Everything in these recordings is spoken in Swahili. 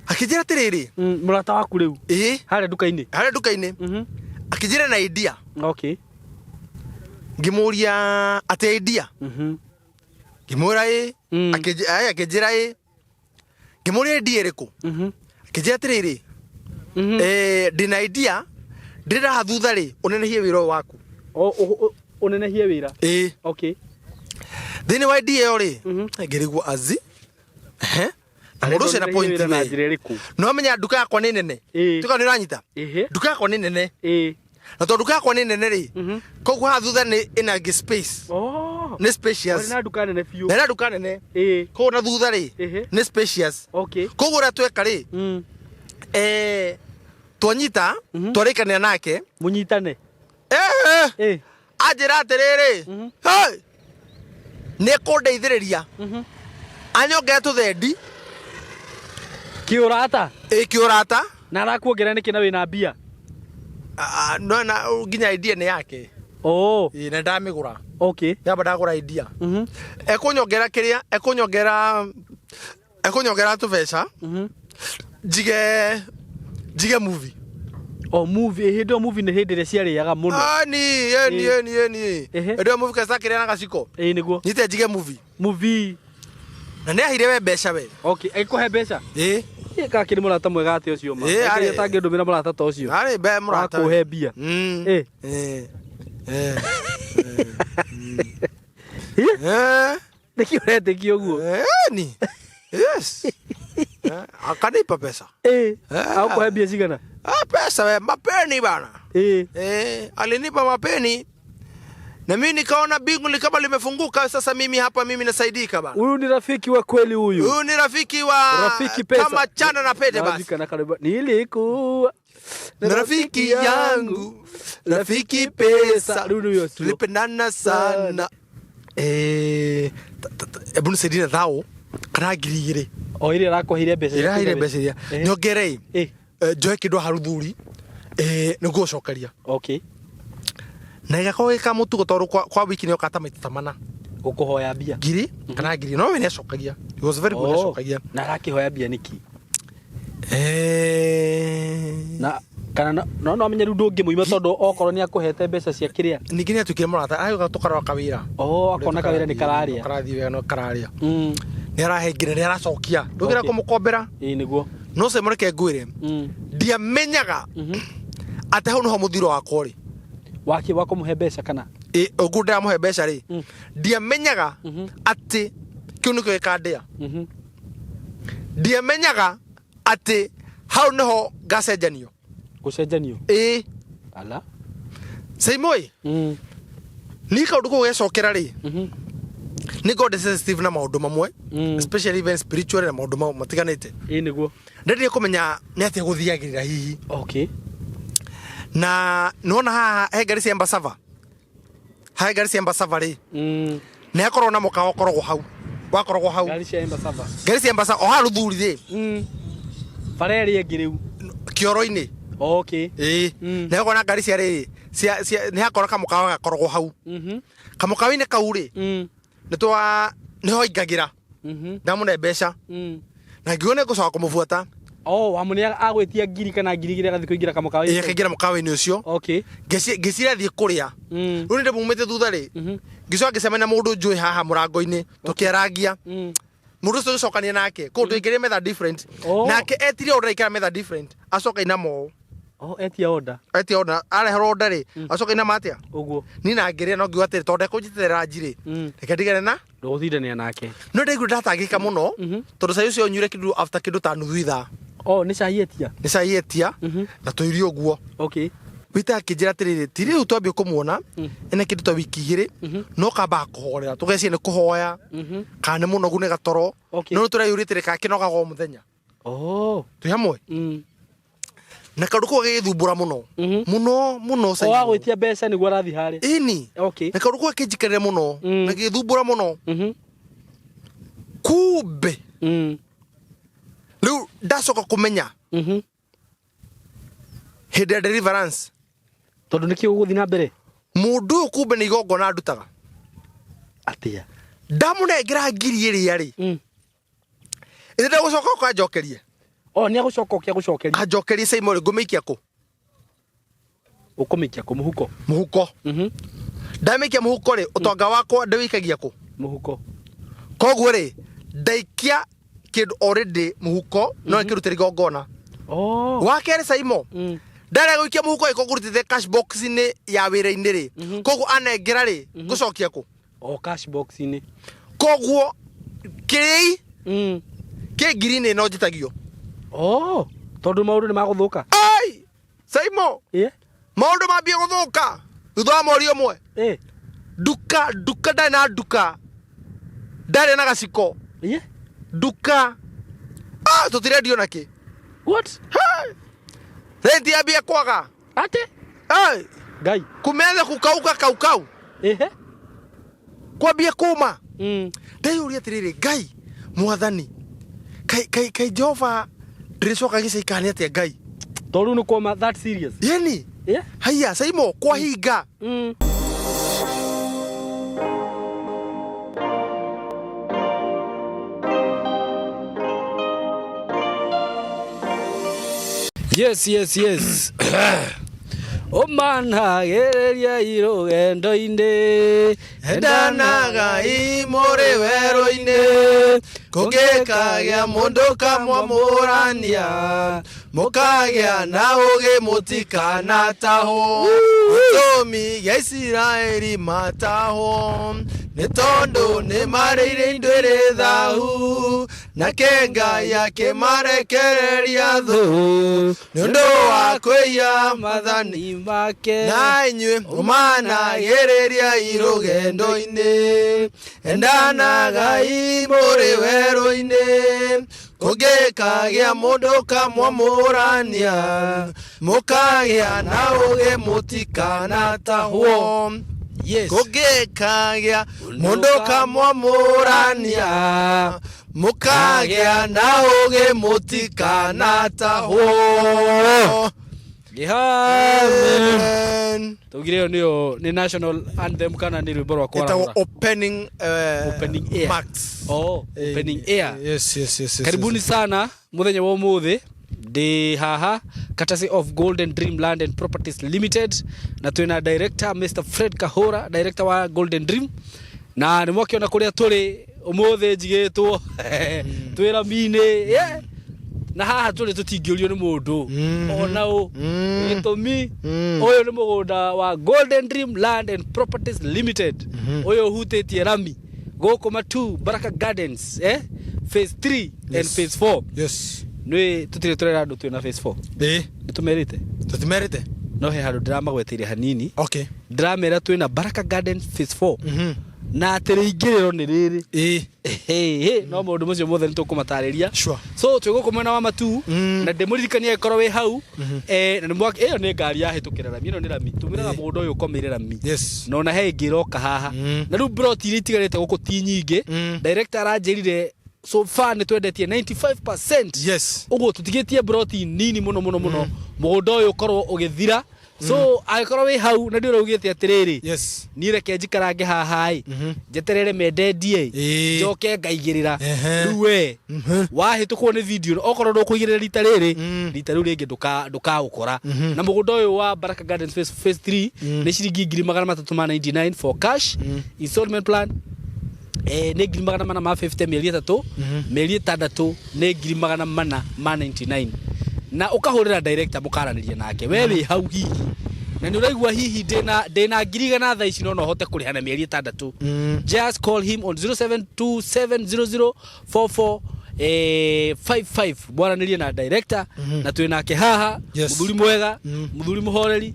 Akijira tiriri. Murata waku riu. Hare duka-ini. Hare duka-ini. Akijira na idea. Okay. Ngimuria ate idea. Ngimura akijira ngimuria idea iriku. Akijira tiriri. Ndina idea. Ndira hathutha ri unenehie wira waku. Unenehie wira. Okay. Thini wa idea yo ri. Ngirigwo azi. Mundu cena point we. No menya duka yakwa ni nene. Tuka ni ranyita. Duka yakwa ni nene. Na to duka yakwa ni nene ri. Koguo hathutha ni ina space. Ni spacious. Na duka nene fiu. Na duka nene. Koguo na thutha ri ni spacious. Okay. Koguo ra tweka ri. Twanyita, twarikania nake. Munyitane. Ajira atiriri. Hey! Nikundeithiriria. Anyongera tuthendi. Kiurata. Kiurata. Na arakuongera niki na wina mbia. No na nginya idea ni yake. Na ndamigura. Okay. Yaba ndagura idea. Ekunyongera kiria, ekunyongera tubeca. Jige movie. Movie, hindo movie ne hindire ciariaga muno. Ni. Hindo movie kasa kiria na gaciko. Niguo. Nite jige movie. Na ne ahire we mbeca we. Okay, ekuhe mbeca. Ka kiri murata mwega ati ucio ma. Akiri atangindumira murata ta ucio. Ari be murata. Akuhe mbia. Niki urete ki uguo. Ni. Yes. Akanipa pesa. Akuhe mbia cigana? Pesa we mapeni bana. Alinipa mapeni. Na mimi nikaona bingu kama limefunguka sasa mimi hapa mimi nasaidika bana. Huyu ni rafiki wa kweli huyu. Huyu ni rafiki wa pesa. Kama chana na pete basi. Nilikuwa na rafiki yangu. Rafiki pesa. Tulipendana sana. Ebu nisaidie thao. Kana ngiri. Ile rakuhire mbeca. Ile mbeca. Nyongerei. Joe kido haruthuri. Niguo cokeria. Okay. Na igakorwo gika mutugo toru kwa wiki ni okata maita mana gukuhoya mbia ngiri kana ngiri no we ne cokagia. It was very good cokagia. Na rakihoya mbia niki na kana no amenye ru ndungi muima tondu okorwo ni akuhete mbeca cia kiria ningi ni atukire murata ayo tukara kawira akona kawira ni kararia karathi we no kararia ni arahengire ni aracokia ndugira kumukombera niguo no se mureke ngwire dia menyaga ate hau no muthiro wakwa ri wako muhe mbeca kana ogunda muhe mbeca ri dia menyaga ati kiu niko ikandia dia menyaga ati hau neho gacenjanio gucenjanio ala Saimoi ni kaundu ko gecokera ri ni god sensitive na maundu mamwe especially even spiritual na maundu matiganite niguo ndiri kumenya ni ati guthiagirira hihi. Okay. Na nona ha gari cia Embasava. Ha gari cia Embasava ri. Ne akorwo na mukawa korwo hau. Wakorwo hau. Gari cia Embasava. Gari cia Embasava o ha ruthuri ri. Fareri ngiriu. Kioro-ini. Okay. Ne gona gari cia ri. Cia ne akorwo ka mukawa gakorwo hau. Kamukawa-ini kau ri. Ne twa ne ho igagira. Ndamune mbeca. Na ngione gucoka kumubuata. Wamunia agwetia ngiri kana ngiri gira gathi kuingira kamukawa-ini. Kaingira mukawa-ini ucio. Okay. Ngicira thie kuria. Ru ndi mumete thutha ri. Ngicoka ngicemena mundu njui haha murango-ini tukiarangia. Mundu ucio gicokania nake. Kundu ingire metha different. Nake etire order ikira metha different. Acoka inamo. Etia order. Etia order. Arehoro order ri. Acoka inama atia. Uguo. Ni na ngire no ngiwa ati tonde kunjitera njiri. Reke ndigane na. Nduthindania nake. No ndiguru ndatangika muno. Tondu sai ucio nyure kindu after kindu ta nuthu ithaa. Ni cahietia. Ni cahietia. Na tuiri uguo. Okay. Wita kijira tiriri tiri utwambie kumuona ene kindu ta wiki igiri no kamba kuhorera tugecie ni kuhoya kana muno gune gatoro no turayuritire ka kinoga go muthenya tu hamwe na kaundu ko githumbura muno muno sai wa gwitia mbeca niguo arathi hari ini na kaundu ko kijikarire muno na githumbura muno kumbe riu ndacoka kumenya hinde ya deliverance tondu niki uguthi na mbere mundu kumbe ni igongona ndutaga atia ndamunengira ngiri iri ari inde gucoka ukanjokerie O ni agucoka gucokeria. Anjokerie Simon ngumikia ku. Ukumikia ku muhuko. Muhuko. Ndamikia muhuko ri utonga wakwa ndawikagia ku. Muhuko. Koguo ri ndaikia kid already muhuko no kirutiri gongona. Oh. Wakere Simon. Ndare guikia muhuko ikogurutite cash box ni ya wira-ini ri. Koguo anengera ri gucokia ku. O cash box ni. Koguo kiri ke green no jitagio. Oh, tondu maundu ni maguthuka. Ai! Simon. Maundu mambie guthuka. Thutha morio mwe. Duka ndari na duka. Ndari na gaciko. Duka. Tutirendio naki. What? Renti ambie kwaga. Ate? Gai. Kumethe kukauka kaukau. Kwambie kuma. Ndaiuria atiriri Ngai mwathani. Kai Jehova ndiricoka gicaikani atia Ngai. Tondu ni koma that serious. Yeni. Haya Simon kwa hinga. Yes. Omana gereria irugendo-ini endanaga imuri wero-ini kungikagia mundu kamwamurania mukagia na ugi mutikana taho utumi ya Isiraeli mataho ni tondu ni marĩire indo irĩ thahu na kenga yake marekereria thu ni undu wa kwĩya mathani make na inyuĩ mũmanagĩrĩria irũgendo-inĩ endanaga imũrĩ werũ-inĩ kũngĩkagia mũndũ kamwamũrania mũkagĩa na ũgĩ mũtikanatahwo. Kũngĩkagia mũndũ kamwamũrania mũkagĩa na ũgĩ mũtikanatahwo. Amen. Tugire ni national anthem kana ni rwimbo rwa kwara. Ita opening air. Max. Opening air. Yes. Karibuni sana muthenya wa umuthi. Ndi haha courtesy of Golden Dream Land and Properties Limited na twina director Mr. Fred Kahora, director wa Golden Dream, na ni mwakiona kuria turi umuthi njigitwo twira mine na haha turi tutingiorio ni mundu ona u gitumi uyu ni mugunda wa Golden Dream Land and Properties Limited uyu hutitie rami guku matu Baraka Gardens phase 3 and phase 4. Yes. Nwe tutire turera andu twina phase 4. Nitumerite. Tutimerite. No he handu drama gwetire hanini. Okay. Drama twina Baraka Gardens phase 4. Na atire ingiriro ni riri. No mundu mucio mothe nitukumatariria. Sure. So twiguko mwena wa matu na ndemuririkania ikorwo wi hau na nimwaki iyo ni ngari ya hitukira rami ino ni rami tumiraga mundu uyu ukomire rami. Yes. No na he ngiroka haha. Na ru bro tiri tigarite guku ti nyingi. Director aranjirire so far ni twendetie 95%. Yes. Ugo tutigetie broti nini muno mugunda uyu korwo ugithira. So aikorwo wi hau na ndio ugite atiriri. Yes. Ni reke njikarange haha jeterere mendendie njoke ngaigirira ruwe wahitukwo ni video okorwo ndukuigirira rita riri rita riu ringi nduka ukora na mugunda uyu wa Baraka Gardens phase 3 ni ciringi 399 for cash installment plan ne ngiri magana mana ma 50 mieri 3 mieri 6 ne ngiri magana mana ma 99 na ukahurira director mukaraniria nake wewe hau hihi na ni uraigua hihi ndena ngiri na thaa ici no hote kurihana mieri 6 just call him on 0727004455 bwaranirie na director na twinake haha muthuri mwega muthuri muhoreri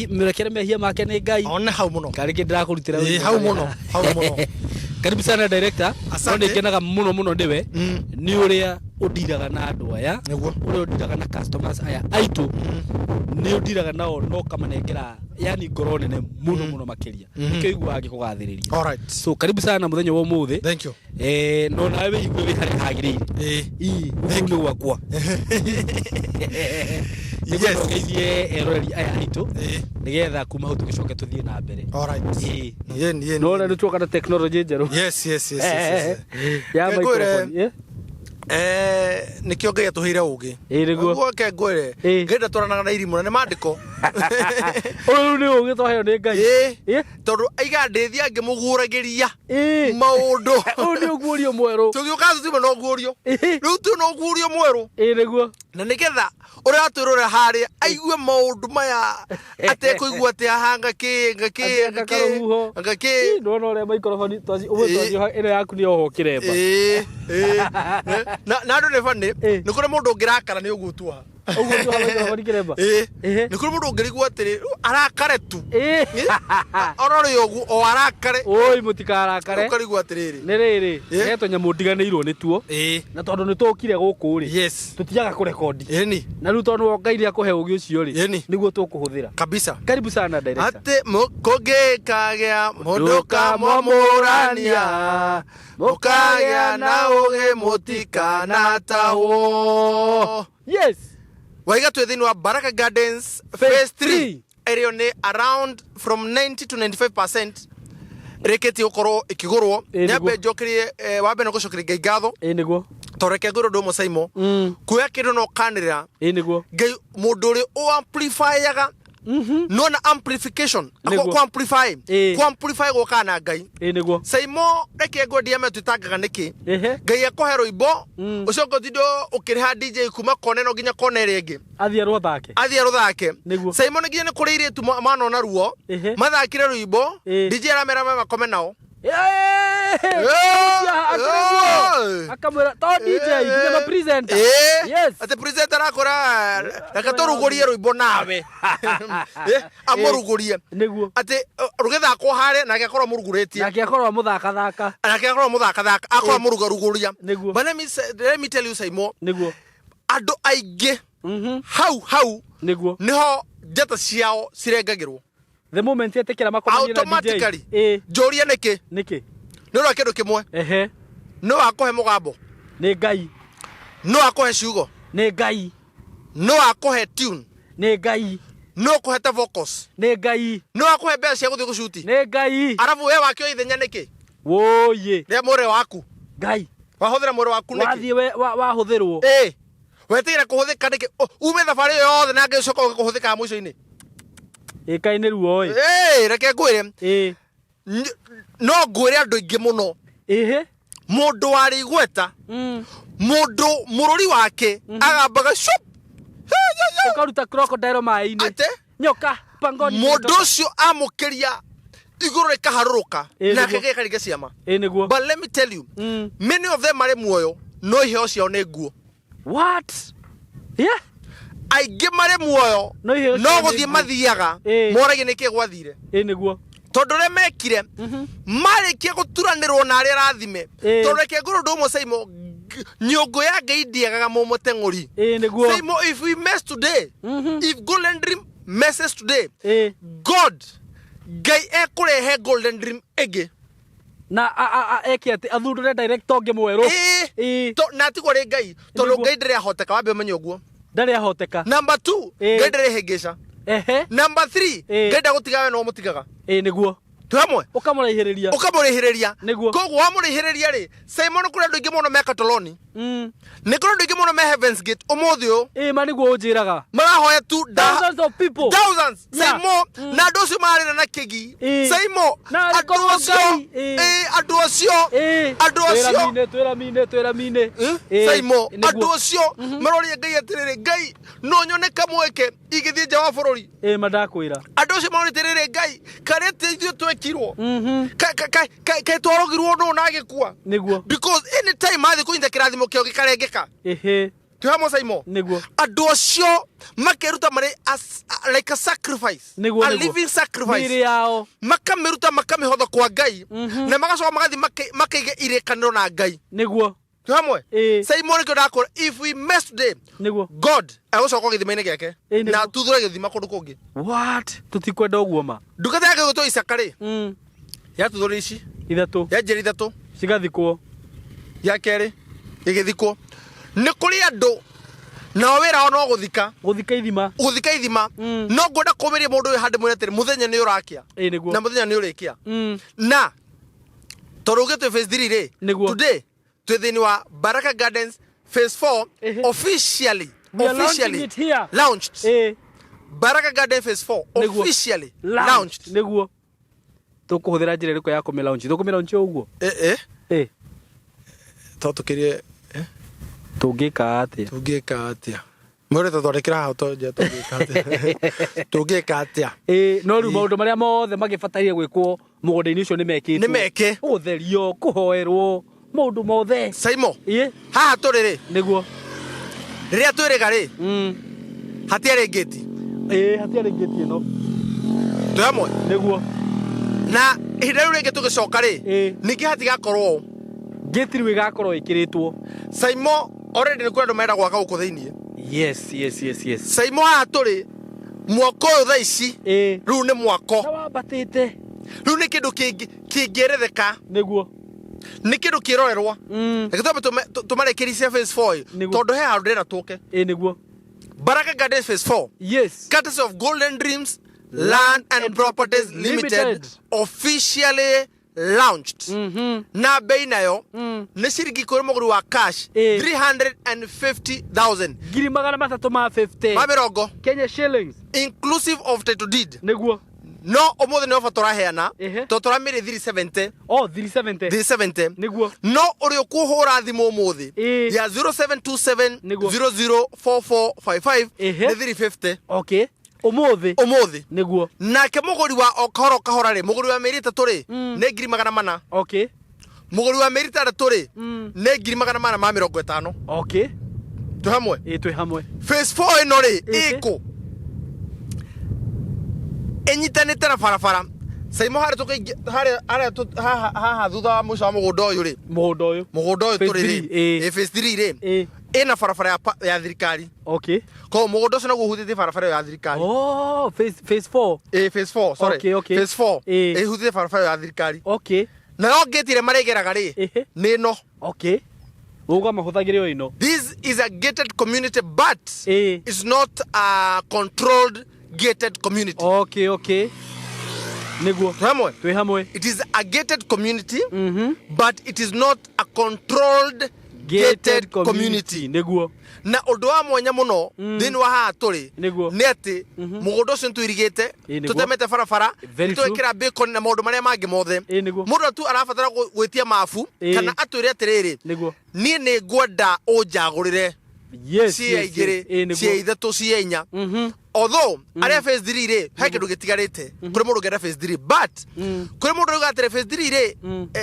murekere mehia make ni Ngai ona hau muno karike ndirakurutira hau muno karibu sana director ndio kenaga muno ndiwe ni uria udiraga na andu aya uria udiraga na customers aya aitu ni udiraga nao no kamanengera yani ngoro nene muno makiria nikyo igwa ngikugathiriria. All right, so karibu sana muthenya wa umuthi. Thank you. No nawe igwe wi hari hagirire thank you wakwa. Yes, ngeithie eroreri aya aitu nigetha kuma hu tugicoke tuthie na mbere. All right. No na nituoka na technology njeru. Yes. Ya microphone nikio ngai atuhire ugi niguo gwoke ngwire ngenda twaranaga na irimu na mandiko uyu ni ugi twaheo ni ngai tondu aiga ndithia ngimuguragiria maundu uyu ni ugurio mweru tugiuka tutima no gurio riu tu no gurio mweru niguo na nigetha uria atwirora haria aigue maundu maya atekuigua ati ahanga ki ngaki no ria microphone twaci ino yaku ni oho kiremba na andu ni bani ni kuri mundu ngirakara ni ugutua microphone kiremba ni kuri mundu ngirigua atiri arakare tu orori ugu o arakare oi mutikarakare ukarigua atiriri ni riri neto nyamu ndiganirwo ni tuo na tondu ni tukire guku ri tutiaga kurekodi na riu tondu ngai ni akuhe ugi ucio ri niguo tukuhuthira kabisa. Karibu sana director. Ate mukogekagia mundu kamwamurania mukagia na ugi mutikana tawo. Yes. Waiga tu thini wa Baraka Gardens phase 3 area ni around from 90 to 95% reketi ukoro ikigurwo nyambe njokirie wabe no gucokiria ngai ngatho niguo toreke ngoro ndo musaimo kuya kindu no kanira niguo ngai mundu ri o amplifyaga no na amplification ko amplify go kana ngai niguo saimo reke ngo ndiame tutangaga niki ngai akohe rwimbo ucio ngotindo ukiriha DJ kuma kone no nginya kone rege athia ruthake saimo nginya ni kuriire tu mano na ruo mathakire rwimbo DJ aramera makome nao akamwira to DJ ndiye presenter yes ate presenter akora akatorugurie rwimbo nawe amurugurie niguo ate rugethakwo hare na akorwo muruguretie na akorwo muthaka akora muruguruguria but let me tell you Saimo niguo andu aingi hau niguo niho njata ciao cirengagirwo the moment yetekera makomania na DJ automatically joria niki no rakedo kimwe no akohe mugambo ni ngai no akohe ciugo ni ngai no akohe tune ni ngai no kuheta vocals ni ngai no akohe mbeca cia guthie gucuti ni ngai arabu we wakio ithenya niki woye ria mwire waku ngai wahuthira mwire waku niki wathie wahuthirwo wetigire kuhuthika niki ume thabari yothe na ngai coka kuhuthika mwico-ini ikaine ruo reke ngwire no ngwire andu ingi muno mundu wari igweta mundu mururi wake agambaga shup ukaruta crocodile mai-ini nyoka pangoni mundu ucio amukiria iguru rikaharuruka na kegeka rige ciama niguo but let me tell you many of them are muoyo no iheo ciao ni nguo what aingi mare muoyo no guthie mathiaga morage niki gwathire niguo tondu re mekire marikia guturanirwo na ari rathime tondu reke nguru ndo Saimo nyongo ya ngai ndiagaga mumuteng'uri niguo Saimo if we mess today if Golden Dream messes today God ngai ekurehe Golden Dream ege na eke ati athundure director nge mweru to na ti gore ngai tondu ngai ndire ahoteka wabe menye uguo ndare ahoteka number 2 ngai ndire hengesha number 3 ngai ndagutiga we no mutigaga niguo tu hamwe ukamurihiriria koguo wamurihiriria ri Simon kuri andu ingi muno meka toloni ni kuri andu ingi muno me Heaven's Gate umuthi u maniguo unjiraga marahoya tu thousands of people Simon na andu acio marina na kigi Simon andu acio twira mine Simon andu acio maroria ngai atiriri ngai no nyone kamweke igithie nja wa bururi madakwira andu acio mauritiriri ngai kare teithio twekirwo kai twarogirwo no na gikua niguo because any time athi kuinda kirathimo kio gikarengeka tu hamo Saimo niguo andu acio makeruta mari like a sacrifice a living sacrifice miri yao makameruta makamihotha kwa ngai na magacoka magathi makaiga irekaniro na ngai niguo tu hamwe Saimo nikio ndakora if we mess today niguo God agucoka githima-ini giake na tuthure githima kundu kungi what tutikwenda uguo ma ndukate yake gutwa Isakari ya tuthure ici ithatu ya njeri ithatu cigathikwo ya keri igithikwo ni kuri andu na wira o no guthika ithima no ngwenda kumiria mundu uyu hande mwire atiri muthenya ni urakia na muthenya ni urikia na toruge tu phase 3 ri today tu thini wa Baraka Gardens phase 4 officially it here. Launched. Baraka Garden phase 4 officially launched. Neguo. Tukuhuthira njira iriku ya kumelaunch. Tukumelaunch uguo. Tukirie tungika atia. Mwere tuthondekera hau tonje tungika atia. No riu maundu maria mothe magibataire gwikwo mugunda-ini ucio nimeke utherio kuhoerwo maundu mothe. Saimo haha turiri niguo riria twiriga ri hatiari gate hatiari gate ino twamwe niguo na ihinda riu ringi tugicoka ri ningi hatigakorwo gate riu igakorwo ikiritwo. Saimo already ni kwenda maenda gwaka guku thiini. Yes. Saimo haha turi mwako uyu thaa ici riu ni mwako wabatite riu ni kindu kingiretheka niguo ni kindu kirorerwa gitome tumarekeria phase 4 tondu he handu ndira tuke niguo Baraka Garden phase 4 yes courtesy of Golden Dreams Land and Properties Limited officially launched. Na bei nayo ni ciringi kuri muguri wa cash 350,000 ngiri magana matatu ma 50 mamirongo Kenya shillings inclusive of title deed. niguo No umuthi ni ofa turaheana to turamire 370 370 niguo no uri ukuhura thimu umuthi ya 0727 004455 ni 350. Okay umuthi niguo nake muguri wa okahoro kahora ri muguri wa meri 3 ri ni ngiri magana mana. Okay muguri wa meri 3 ri ni ngiri magana mana ma 50. Okay tuhamwe tuhamwe phase 4 ino ri iko enyitanite na barabara. Saimo hari tuki haha thutha wa muco wa mugunda uyu ri mugunda uyu turi ri phase 3 ri ina barabara ya thirikari. Okay ko mugunda ucio naguo huthitie barabara ya thirikari. Phase 4 phase 4 sorry okay phase 4 huthitie barabara ya thirikari. Okay na no getire maregeraga ri ni no. Okay uga mahuthagire o ino. This is a gated community but it's not a controlled gated community. Okay niguo hamwe it is a gated community but it is not a controlled gated community. Niguo na undu wa mwanya muno thini wa haha turi ni ati mugunda ucio ntuirigite tutemete barabara twekira bacon na maundu maria mangi mothe mundu tu arabatara gwitia mafu kana atwire atiriri nie ni ngwenda unjagurire cia igiri cia ithatu cia inya although aria phase 3 ri he kindu gitigarite kuri mundu ngenda phase 3 but kuri mundu ugatire phase 3 ri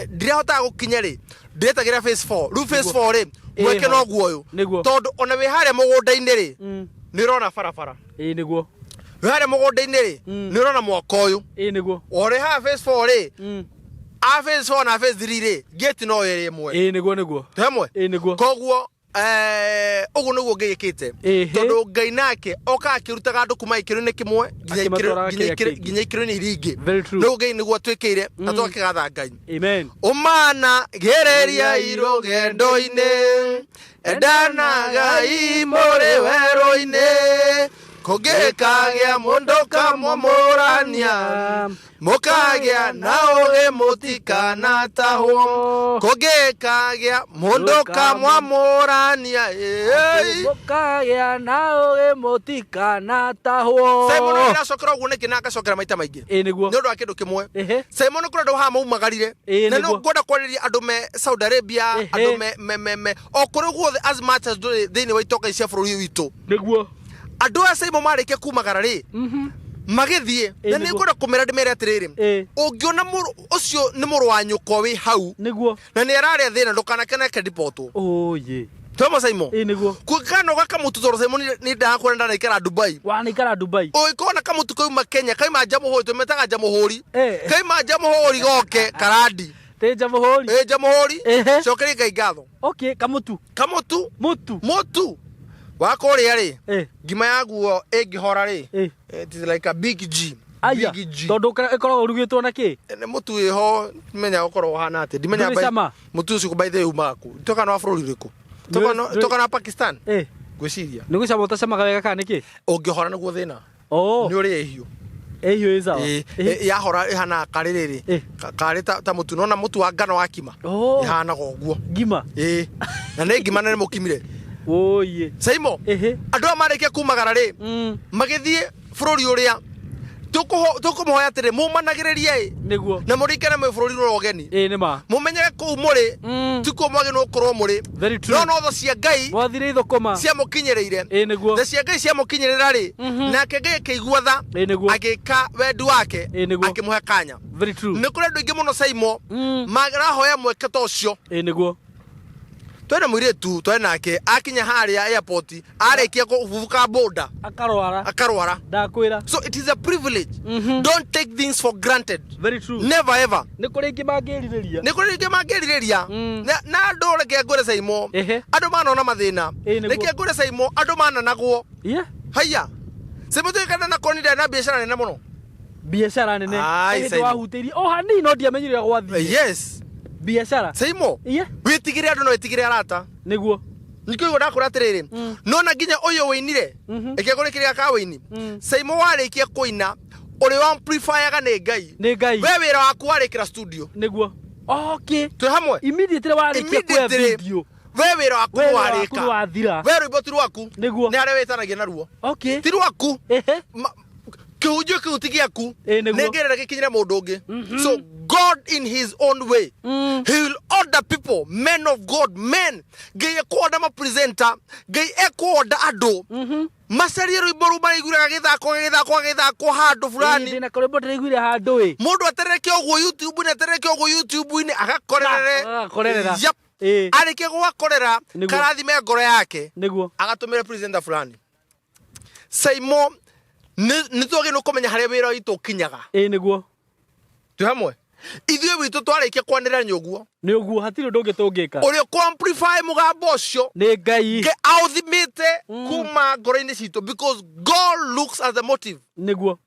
ndirahota gukinya ri ndetagira phase 4 ru phase 4 ri mweke no guoyo tondu ona wi haria mugunda-ini ri ni rona barabara niguo wi haria mugunda-ini ri ni rona mwako uyu niguo ori ha phase 4 ri a phase 4 na phase 3 ri gate no iri imwe niguo hamwe koguo ugu niguo ngiyikite tondu Ngai nake oka akirutaga andu kuma ikiro-ini kimwe nginya ikiro-ini iringi riu Ngai niguo atwikire na twakigatha Ngai. Amen. Umana gereria irugendo-ini endana Ngai muri weru-ini kugikagia mundu kamwamurania mukagia na ugi mutikana tahwo kugikagia mundu kamwamurania mukagia na ugi mutikana tahwo. Simon iracokera uguo niki na agacokera maita maingi niguo ni undu wa kindu kimwe. Simon kuri andu haha maumagarire na no ngwenda kwariria andu me Saudi Arabia andu me o kuri guothe as much as thini wa itoka cia bururi witu niguo andu a Simon marike kumagara ri magithie na ni ngwenda kumera ndimere atiriri ungiona muru ucio ni muru wa nyuko wi hau niguo na ni araria thina ndukanakene kedipotwo Tomo Simon niguo kukano gaka mutu toro Simon ni ndakwenda ndaikara Dubai wanaikara Dubai ikona kamutu kauma Kenya kaima Jamuhuri tumetaga Jamuhuri kaima Jamuhuri goke karadi Jamuhuri Jamuhuri cokeri Ngai ngatho. Okay kamutu mutu wakoria ri ngima ya guo ingihora ri it is like a big G. Big G tondu ikoragwo urugitwo na ki ni mutu iho menya ukorwo hana ati ndimenya bai mutu ucio by the way umaku toka no bururi riku toka na Pakistan gwiciria ni gucama utacamaga wega kana niki ungihora niguo thina ni uri ehio izawa yahora ihana kaririri kari ta mutu nona mutu wa ngano wa kima ihana go guo ngima na ni ngima na ni mukimire Oye. Saimo. Andu amareke kumagara ri. Magithie bururi uria. Tukumoya atiri mumanagiririe niguo na murikane mwe bururi rogeni nima mumenyere ku muri tiko mwage no korwo muri no tho cia ngai wathire ithokoma cia mukinyereire niguo the cia ngai cia mukinyerera ri nake ngai akigua tha agika wendu wake akimuhe kanya very true ni kuri ndu ingi muno Saimo magarahoya mweke ta ucio niguo twene mwiretu twene nake akinya haria airport arekia kuvuka border akarwara ndakwira so it is a privilege don't take things for granted very true never ever ni kuri ingi mangiririria na andu reke ngure Saimo andu manona mathina reke ngure Saimo andu mananagwo haya Saimo twikana na konida na biashara nene muno biashara nene wahutirie hani no ndiamenyire gwathi yes biashara Saimo witigire andu no witigire arata niguo nikyo igora kura atiriri no na nginya uyu winire eke kuri kiria ka wini Saimo warikia kuina uri wa amplifier ga ni ngai we wira waku warikira studio niguo okay twi hamwe immediately warikia kwa video we wira waku warika we rwimbo ti rwaku niguo ni aria witanagia naruo okay ti rwaku kiunjo kiutigiaku negerera gikinyira mundu ungi so God in his own way he will order people men of God men ngai ekwoda ma presenter ngai ekwoda andu macarie rwimbo ru mariguraga githako handu fulani ndina korembo ndiraiguire handu wi mundu atereke ogwo YouTube ini agakorerere yep areke gwakorera karathime ngoro yake niguo agatumire presenter fulani Saimo ni tuage no kumenya haria wira witu kinyaga niguo tu hamwe ithuĩ witũ twarĩkia kwanĩrĩra nyũguo nĩ ũguo hatirĩ ũndũ ũngĩ tũngĩka ũrĩa amplify mũgambo ũcio nĩ ngai authimĩte kuma ngoro-inĩ citũ because God looks at the motive nĩguo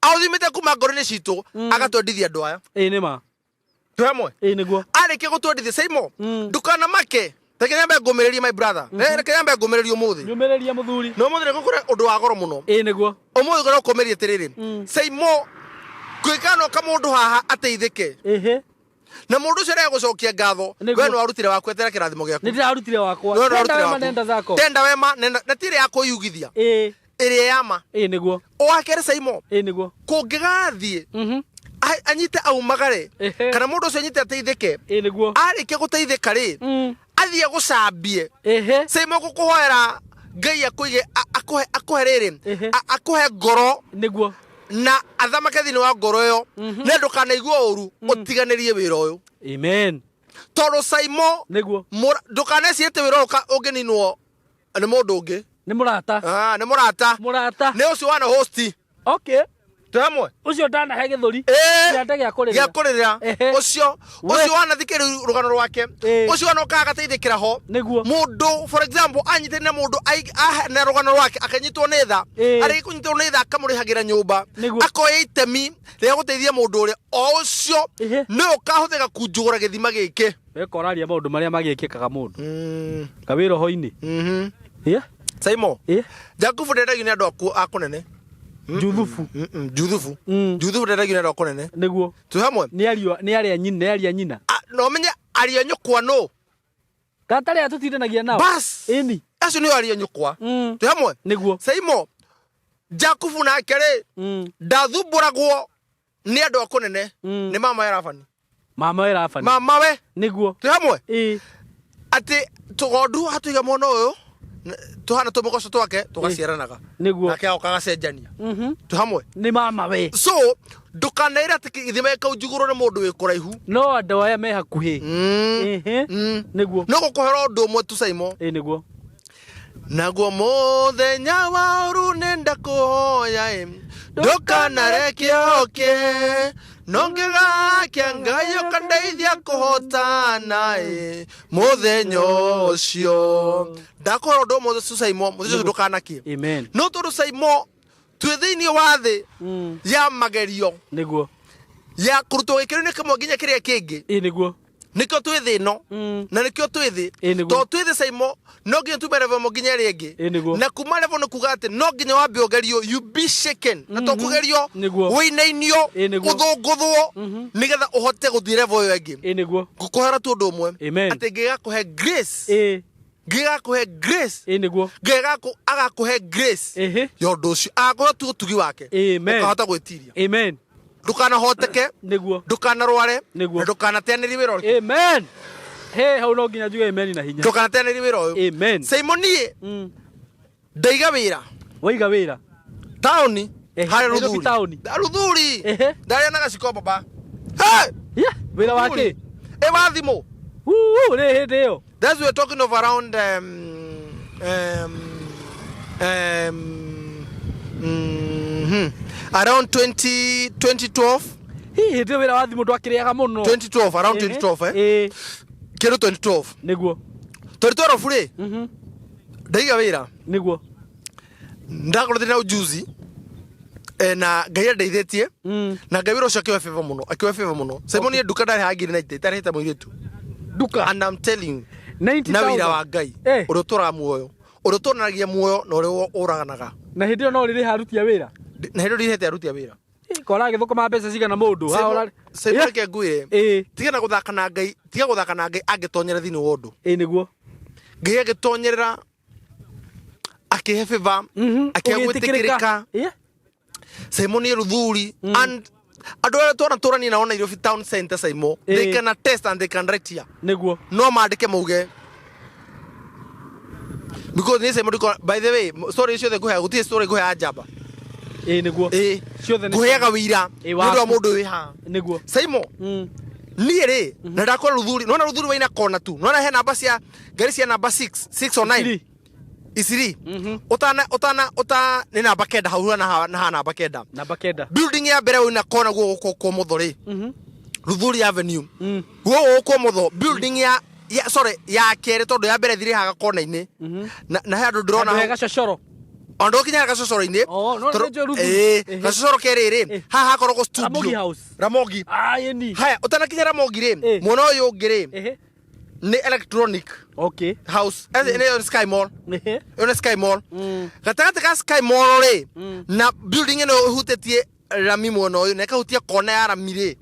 authimĩte kuma ngoro-inĩ citũ agatwendithia andũ aya nĩma tu hamwe nĩguo arĩkia gũtwendithia Saimo ndukanamake reke nyambe ngũmĩrĩrie my brother reke nyambe ngũmĩrĩrie ũmũthĩ nyũmĩrĩria mũthuri no ũmũthĩ nĩgũkũre ũndũ wa goro mũno nĩguo ũmũthĩ ngoro kũmĩria atĩrĩrĩ Saimo kwikano ka mundu haha ateithike na mundu ucio rega gucokia ngatho we no arutire wakwa etera kirathimo giaku ni ndirarutire wakwa nenda zako tenda wema na tire yako yugithia iri yama niguo wakere Saimo niguo kungigathie anyite aumagare kana mundu ucio anyite ateithike niguo arike guteithika ri athie gucambie Saimo gukuhoera ngai akuige akuhe riri akuhe ngoro niguo na athamake thini wa ngoro yo ne ndukanaigua uru utiganirie wira uyu amen toro Saimo niguo ndukaneciete wira ungininwo ni mundu ungi ni murata ni murata ni ucio wana hosti okay tamwe ucio ndana he githuri ndate gya kurira ucio wana thikiri rugano rwake ucio wana ukagateithikira ho mundu for example anyite na mundu na rugano rwake akanyitwo ni tha ari kunyitwo ni tha akamurihagira nyumba akoya itemi ria guteithia mundu uria ucio ni ukahuthika kunjugura githima giki wekoraria maundu maria magikikaga mundu kawiro hoini Saimo Jakubu ndendagio ni andu akunene Juthufu ndendagio ni andu akunene niguo tu hamwe ni aria nyina no menye aria nyukwa no katari atutindanagia nao bas ini acio ni aria nyukwa tu hamwe niguo Saimo Jakubu na kere ndathumburagwo ni andu akunene ni mama yarafani mama we niguo tu hamwe ati tugondu hatuiga mwana uyu tuhana tumugoco twake tugaciaranaga niguo nake okagacenjania tu hamwe ni mama we so ndukanaira ati ithime kaujuguro ni mundu wi kuraihu no andu aya me hakuhi niguo no gukuhera undu umwe tu Saimo niguo naguo muthenya wa uru nenda kuhoya ndukanareke oke nongigakia ngai ukandeithia kuhotana muthenya ucio ndakora undu umwe tu Saimo muthenya ndukanakie amen no tondu Saimo twi thiini wa thi ya magerio niguo ya kurutwo gikiro-ini kimwe nginya kiria kingi niguo nikio twi thi no na nikio twi thi to twi thi Saimo no nginya tu level mo nginya ringi na kuma level no kuga ati no nginya wambe ugerio you be shaken na to kugerio winainio uthunguthwo nigetha uhote guthii level yo ingi niguo ngukuhera tu undu umwe ati ngigakuhe grace Gigakuhe grace. Niguo. Agakuhe grace. Yondu ucio agakuhe tu tugi wake. Amen. Ukahota gwitiria. Amen. Ndukana hoteke. Niguo. Ndukana rware. Niguo. Ndukana teneri wira uyu. Amen. He hau no nginya njuge amen na hinya. Ndukana teneri wira uyu. Amen. Simonie. Ndaiga wira. Waiga wira. Tauni. Hare Ruthuri. Ruthuri. Ruthuri. Ndari na gaciko baba. Hey! Yeah, wira wake. Wa thimo. Re hinde yo. That's we're talking of around around 2012. Hinde wira wa thimo ndwakiriaga muno. 2012 around 2012 Kero 2012. Niguo. 2012 ri. Ndaiga wira. Niguo. Ndakorwo na ujuzi. Na Ngai ndeithĩtie na Ngai wĩra ũcio akĩwe favor mũno Simoni nduka ndarĩ hangire 90 tarĩte mũirĩtu duka and I'm telling you 90,000 na wĩra wa Ngai ũrĩa ũtũraga muoyo ũrĩa ũtũranagia muoyo na ũrĩa ũraganaga na hĩndĩ ĩyo no rĩrĩ harutia wĩra na hĩndĩ rĩhete arutia wĩra kora gĩthũkũma mbeca cigana mũndũ Simoni ke ngwĩre tiga na gũthaka na Ngai angĩtonyera thĩinĩ wa ũndũ nĩguo Ngai agĩtonyerera akĩhe favor akĩgwĩtĩkĩrĩka Simoni Ruthuri and adore tũrani na ona Nairobi town center Saimo they can attest and they can write here niguo no mandike mauge because ni Saimo by the way story icio the kuhe gutie story kuhe ajaba niguo ciothe ni kuheaga wira ni ndo mundu wi ha niguo Saimo ni ri na ndakora Ruthuri nona Ruthuri waina kona tu nona he namba cia gari cia namba 6 or 9 Isiri utana ni namba kenda hau na namba kenda building ya mbere wina kona guko muthori Ruthuri Avenue guko mutho building ya sorry ya kere tondu ya mbere thiri haga kona ini na he andu ndrona hega cocoro ondo kinya gacocoro ini gacocoro kerere haha koroko studio Ramogi ni haya utana kinya Ramogi ri mwana uyu ngiri ni electronic house as in Sky Mall Sky Mall gatagati ka Sky Mall ri na building ino hutetie Rami mwana uyu na kahutia kona ya Rami ri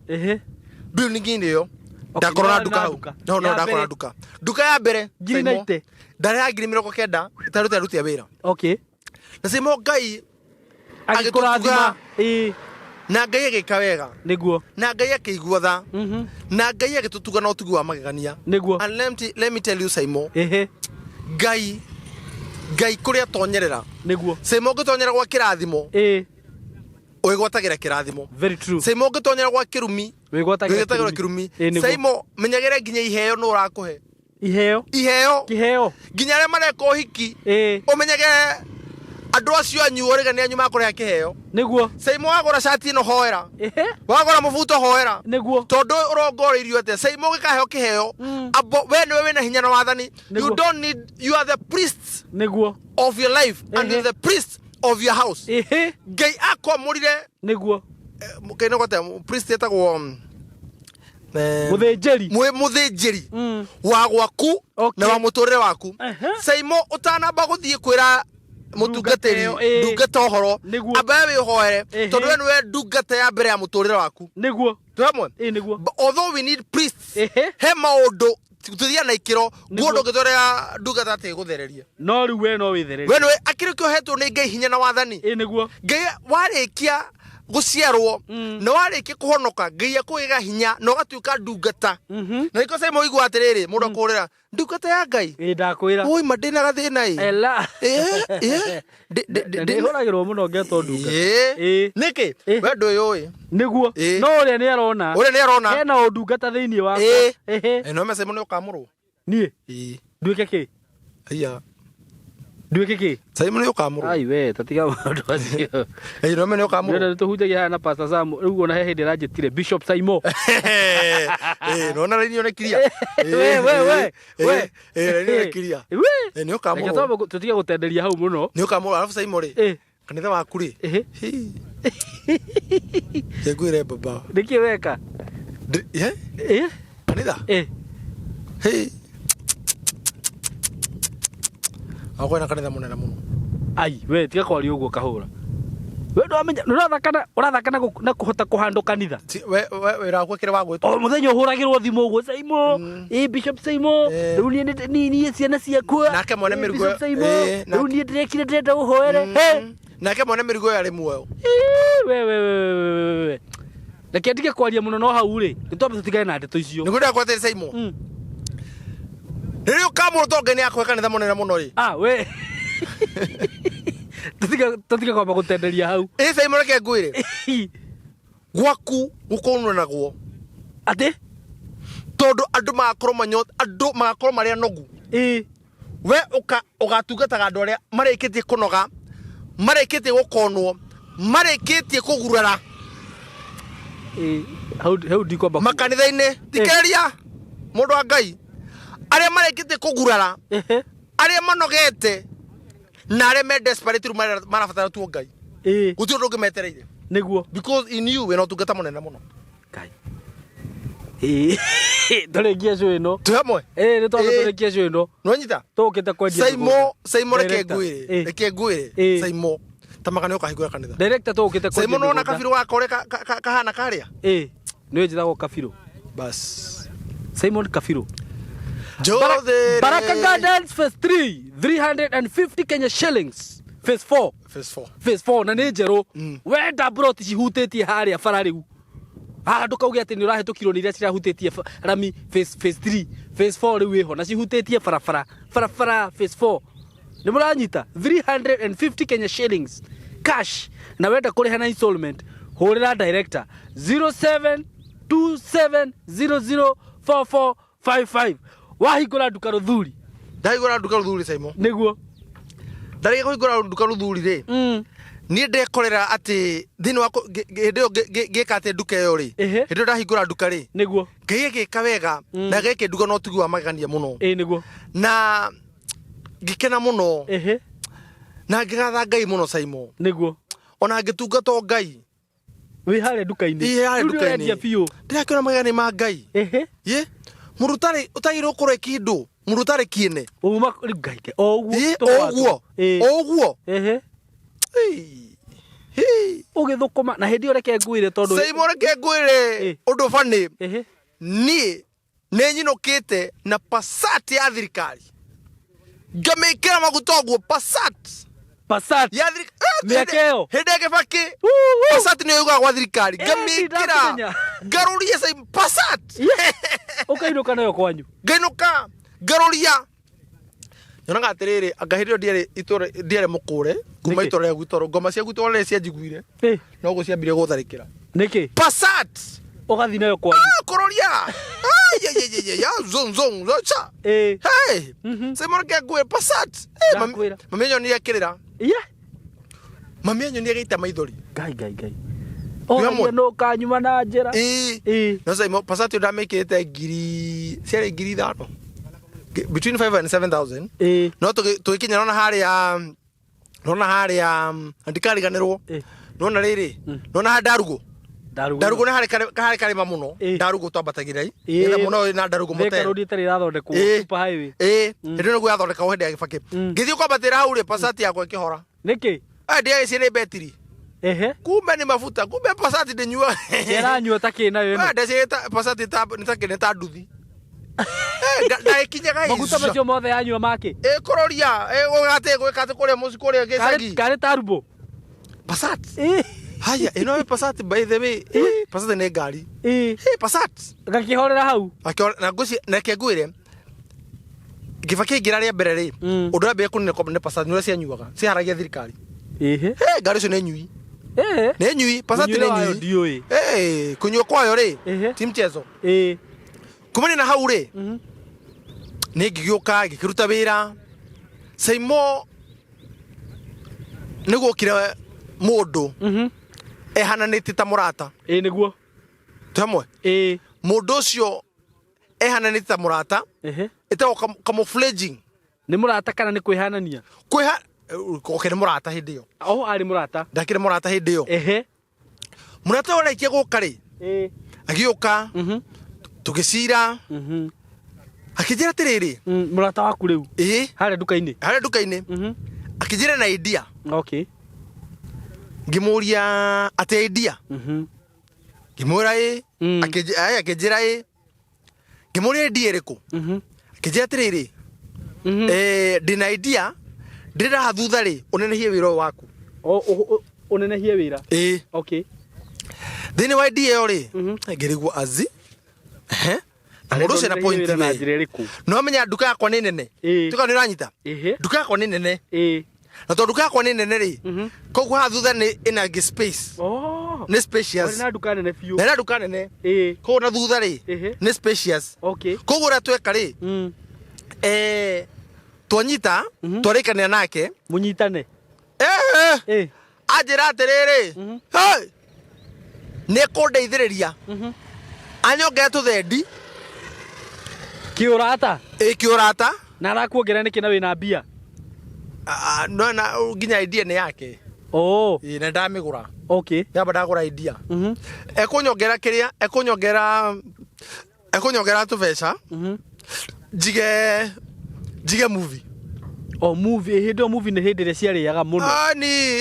building ino yo ndakorona duka hau no ndakorona duka ya mbere Greenite ndare ya ngiri 90 itarutia wira na Saimo Ngai agikurathima na Ngai agika wega niguo na Ngai akĩigua tha na Ngai agĩtutuga na ũtugi wa magegania niguo and let me tell you Saimo Ngai kũrĩa tonyerera niguo Saimo ngĩtonyera gwa kĩrathimo ũigwatagira kĩrathimo very true Saimo ngĩtonyera gwa kĩrumi ũigwatagira kĩrumi Saimo menyagĩre nginya iheo no ũrakũhe iheo nginya arĩa mareka ũhiki ũmenyagĩre andũ acio anyu ũrĩga nĩ anyu makũrĩa kĩheo niguo Saimo wagũra shati ino hoera wagũra mũbuto hoera niguo tondu ũrongoreirio atĩa Saimo gĩkaheo kĩheo abo we nĩwe wĩna hinya na wathani you are the priest niguo of your life and the priest of your house Ngai akwamũrire niguo kĩne gote priest etagwo mũthĩnjĩri wa gwaku na wa mũtũrĩre waku Saimo ũtanamba gũthiĩ kwĩra mutungatiri ndungata horo abaye wihoere tondu we niwe ndungata ya mbere ya muturire waku niguo twamwe although we need priests he maundu tuthia na ikiro guondo ngithorera ndungata ati guthereria no riu we no withereria we niwe akirikio hetwo ni Ngai hinya na wathani niguo Ngai warikia guciarwo na warikia kuhonoka Ngai akuiga hinya no gatuika ndungata na iko Saimo igwa atiriri mundu akurira ndungata ya Ngai ndakwira oi madina gathina ela ndihoragirwo muno ngeto ndunga niki we nduyui niguo no uria ni arona hena undungata thiini wakwa no me Saimo ni ukamurwo nie nduike ki aya nduike ki Saimo ni ukamurwo ai we tatiga mundu acio no me ni ukamurwo ndio tuhutagia hana Pastor Sam riu ona he hindi ranjitire Bishop Saimo no na ni onekiria we ni onekiria ni ukamurwo ngeto tutiga gutenderia hau muno ni ukamurwo alafu Saimo ri kanitha waku ri ngwire baba ndiki weka kanitha akwena kanitha munene muno ai we tiga kwari uguo kahura we ndo amenya urathakana na kuhota kuhando kanitha we rakwekere wa gwitwo o muthenya uhuragirwo thimu uguo Saimo Bishop Saimo riu ni ciana ciakwa nake mone mirugo riu ni ndirekire ndenda uhoere nake mone mirugo yari muoyo we reke ndige kwaria muno no hau ri nitwambe tutigane na ndeto icio niguo ndakwatere Saimo riu kamuru tongeni akwe kanitha munene muno ri we Tutiga kwamba gutenderia hau Saimo reke ngwire gwaku gukonwo naguo ate tondu andu magakorwo maria nogu we ugatungataga andu aria marikitie kunoga marikitie gukonwo marikitie kugurara hau ndi kwamba makanitha-ini tikeria mundu wa Ngai aria marikitie kugurara aria manogete na aria me desperate marabatara tu Ngai guti undu ungimetereire niguo because in you we no tungata munene muno Ngai Torekia cyo ino tuhamwe ni twaga torekia cyo ino no nyita tokete kwendia Saimo reke ngwire Saimo tamakane ukahigura kanitha director tokete kwendia Saimo no na kabiru wako ore kahana karia niwe njithago kabiru bas Simon Kafiru Baraka Gardens phase 3 350 Kenya shillings phase 4 na nejero wenda bro tihutĩtie harĩa farariu ndukauge atĩ nĩ ũrahetũkirwo nĩ iria cirahutĩtie rami phase 3 phase 4 rĩu ĩho na cihutĩtie farafara phase 4 nĩ mũranyita 350 Kenya shillings cash na wenda kũrĩha na installment hũrĩra director 0727004455 wahingũra nduka Ruthuri ndahingũra nduka Ruthuri Saimo nĩguo ndarĩkia kũhingũra nduka Ruthuri rĩ niĩ ndekorera atĩ thĩinĩ wa hĩndĩ ĩyo ngĩka atĩ nduka ĩyo rĩ hĩndĩ ĩyo ndahingũra nduka rĩ nĩguo Ngai agĩka wega na gĩkĩ nduka no tigi wa magania mũno nĩguo na ngĩkena mũno na ngĩgatha Ngai mũno Saimo nĩguo ona ngĩtungata Ngai wĩ harĩa nduka-inĩ ndĩrakĩona magania ma Ngai ye mũndũ ũtagĩrĩirwo kũrĩa kĩndũ mũndũ ũtarĩ kĩene oguo ũgĩthũkũma na hĩndĩ ĩyo reke ngwĩre tondũ Saimo reke ngwĩre ũndũ bani niĩ nĩ nyinũkĩte na Passat ya thirikari ngamĩkĩra maguta ũguo Passat ya thirikari hĩndĩ ya Kĩbakĩ Passat nĩyo yugaga gwa thirikari ngamĩkĩra ngaruria Saimo Passat ũkainũka nayo kwanyu ngainũka ngaruria nyonaga atĩrĩrĩ anga hĩndĩ ĩyo ndiarĩ mũkũre kuma itũra rĩa gwitũ ngoma cia gwitũ rĩrĩa cianjiguire no gũciambire gũtharĩkĩra nĩkĩ Passat ũgathi nayo kwanyu kũroria ya zong cha Saimo reke ngwĩre Passat mami anyonire akĩrĩra mami anyonire agĩita maithori ngai no kanyuma na njĩra no Saimo Passat ĩyo ndamĩkĩrĩte ciarĩ 5,000 between 5 and 7,000 no tũgĩkinya nona harĩa ndikariganĩrwo nona rĩrĩ nona Ndarugu nĩ harĩ karĩma mũno Ndarugu twambatagĩra nĩgetha mũno na Ndarugu mũtero hĩndĩ nĩguo yathondekagwo hĩndĩ ya Kĩbakĩ ngĩthiĩ kwambatĩra hau rĩ Passat yakwa ĩkĩhora nĩkĩ ndiagĩcie nĩ betiri kumbe nĩ mafuta kumbe Passat ndĩnyua ĩranyua ta kĩna ĩno ndecirie Passat nĩ ta nduthi ndagĩkinyaga maguta macio mothe yanyua make kũroria gwĩka atĩ kũrĩa mũciĩ kũrĩa gĩcagi karĩ Turbo Passat haya ĩno nĩ Passat by the way Passat nĩ ngari Passat gakĩhorera hau na reke ngwĩre Kĩbakĩ ingĩra rĩa mbere rĩ ũndũ wa mbere kũnene nĩ Passat nĩ ũrĩa cianyuaga ciharagia thirikari ngari ũcio nĩ nyui nĩ nyui Passat nĩ nyui kũnyua kwayo rĩ ti mchezo kumania na hau rĩ nĩ ngĩgĩũka ngĩkĩruta wĩra Saimo nĩ gũkire mũndũ ehananĩtie ta mũrata nĩguo hamwe mũndũ ũcio ehananĩtie ta mũrata ĩtagwo camouflaging nĩ mũrata kana nĩ kwĩhanania nĩ mũrata hĩndĩ ĩyo arĩ mũrata ndakĩrĩ mũrata hĩndĩ ĩyo mũrata ũyũ arĩkia gũka rĩ agĩũka tũgĩcira akĩnjĩra atĩrĩrĩ mũrata waku rĩu harĩa nduka-inĩ akĩnjĩra na idea ngimuria ateidia ngimura akejira ngimuria ndiereko akejira tiriri ndina idea ndira thutha ri unenehie wira waku unenehie wira okay thini wa idea yo ri ngirigwo azi mundu ucio na point no menya nduka yakwa ni nene tuka ni ranyita nduka yakwa ni nene na to nduka yakwa ni nene ri koguo ha thutha ni ina space ni spacious na nduka nene fiu na nduka nene koguo na thutha ri ni spacious okay koguo ra tweka ri twanyita twarikania nake munyitane ajira atiriri hey ni kundeithiriria anyongera tuthendi kiurata kiurata na arakuongera niki na wina mbia no na nginya idea ni yake na ndamigura okay yaba ndagura idea ekunyongera kiria ekunyongera tubeca jige movie movie hindo movie ne hindire ciariaga muno ni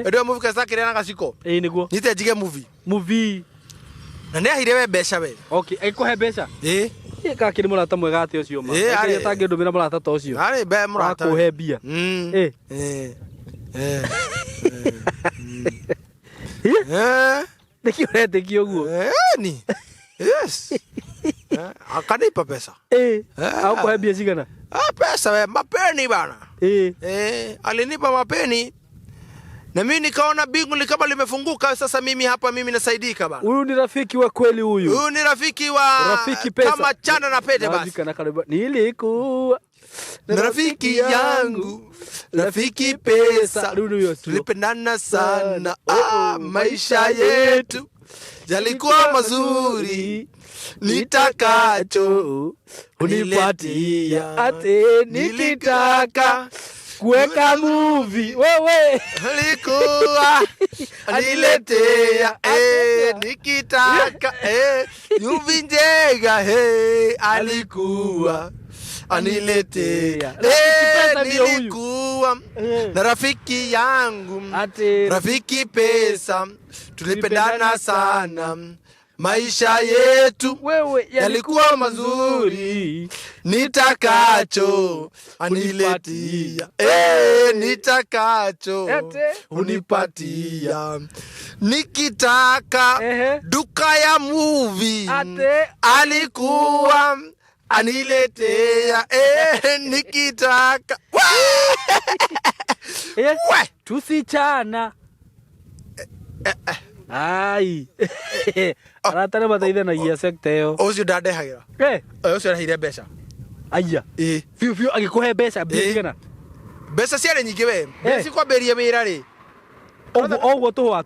ndo movie kasa kiria na gaciko niguo nite jige movie na ne ahire we mbeca we okay ekuhe mbeca ka kiri murata mwega ati ucio ma kiri tangi ndumira murata ta ucio ari be murata kuhe mbia niki urete kioguo ni yes akanipa pesa au kuhe mbia cigana pesa we mapeni bana alinipa mapeni na mimi nikaona bingu kama limefunguka sasa mimi hapa mimi nasaidika bana huyu ni rafiki wa kweli huyu ni rafiki wa pesa kama chana na pete basi nilikuwa na rafiki yangu rafiki pesa tulipendana sana maisha yetu yalikuwa mazuri nitakacho unipatia ate nikitaka kuweka movie wewe alikuwa aniletea nikitaka yuvinjega alikuwa aniletea nilikuwa na rafiki yangu rafiki pesa tulipendana sana maisha yetu yalikuwa mazuri nitakacho aniletia nitakacho unipatia nikitaka duka ya movie alikuwa aniletea nikitaka tusichana ai aratare mateithanagia sekta iyo ucio ndandehagira ucio arahire mbeca aya fiu agikuhe mbeca mbigana mbeca ciarĩ nyingĩ we mbeca kwambĩrĩria wĩra rĩ oguo tuhwa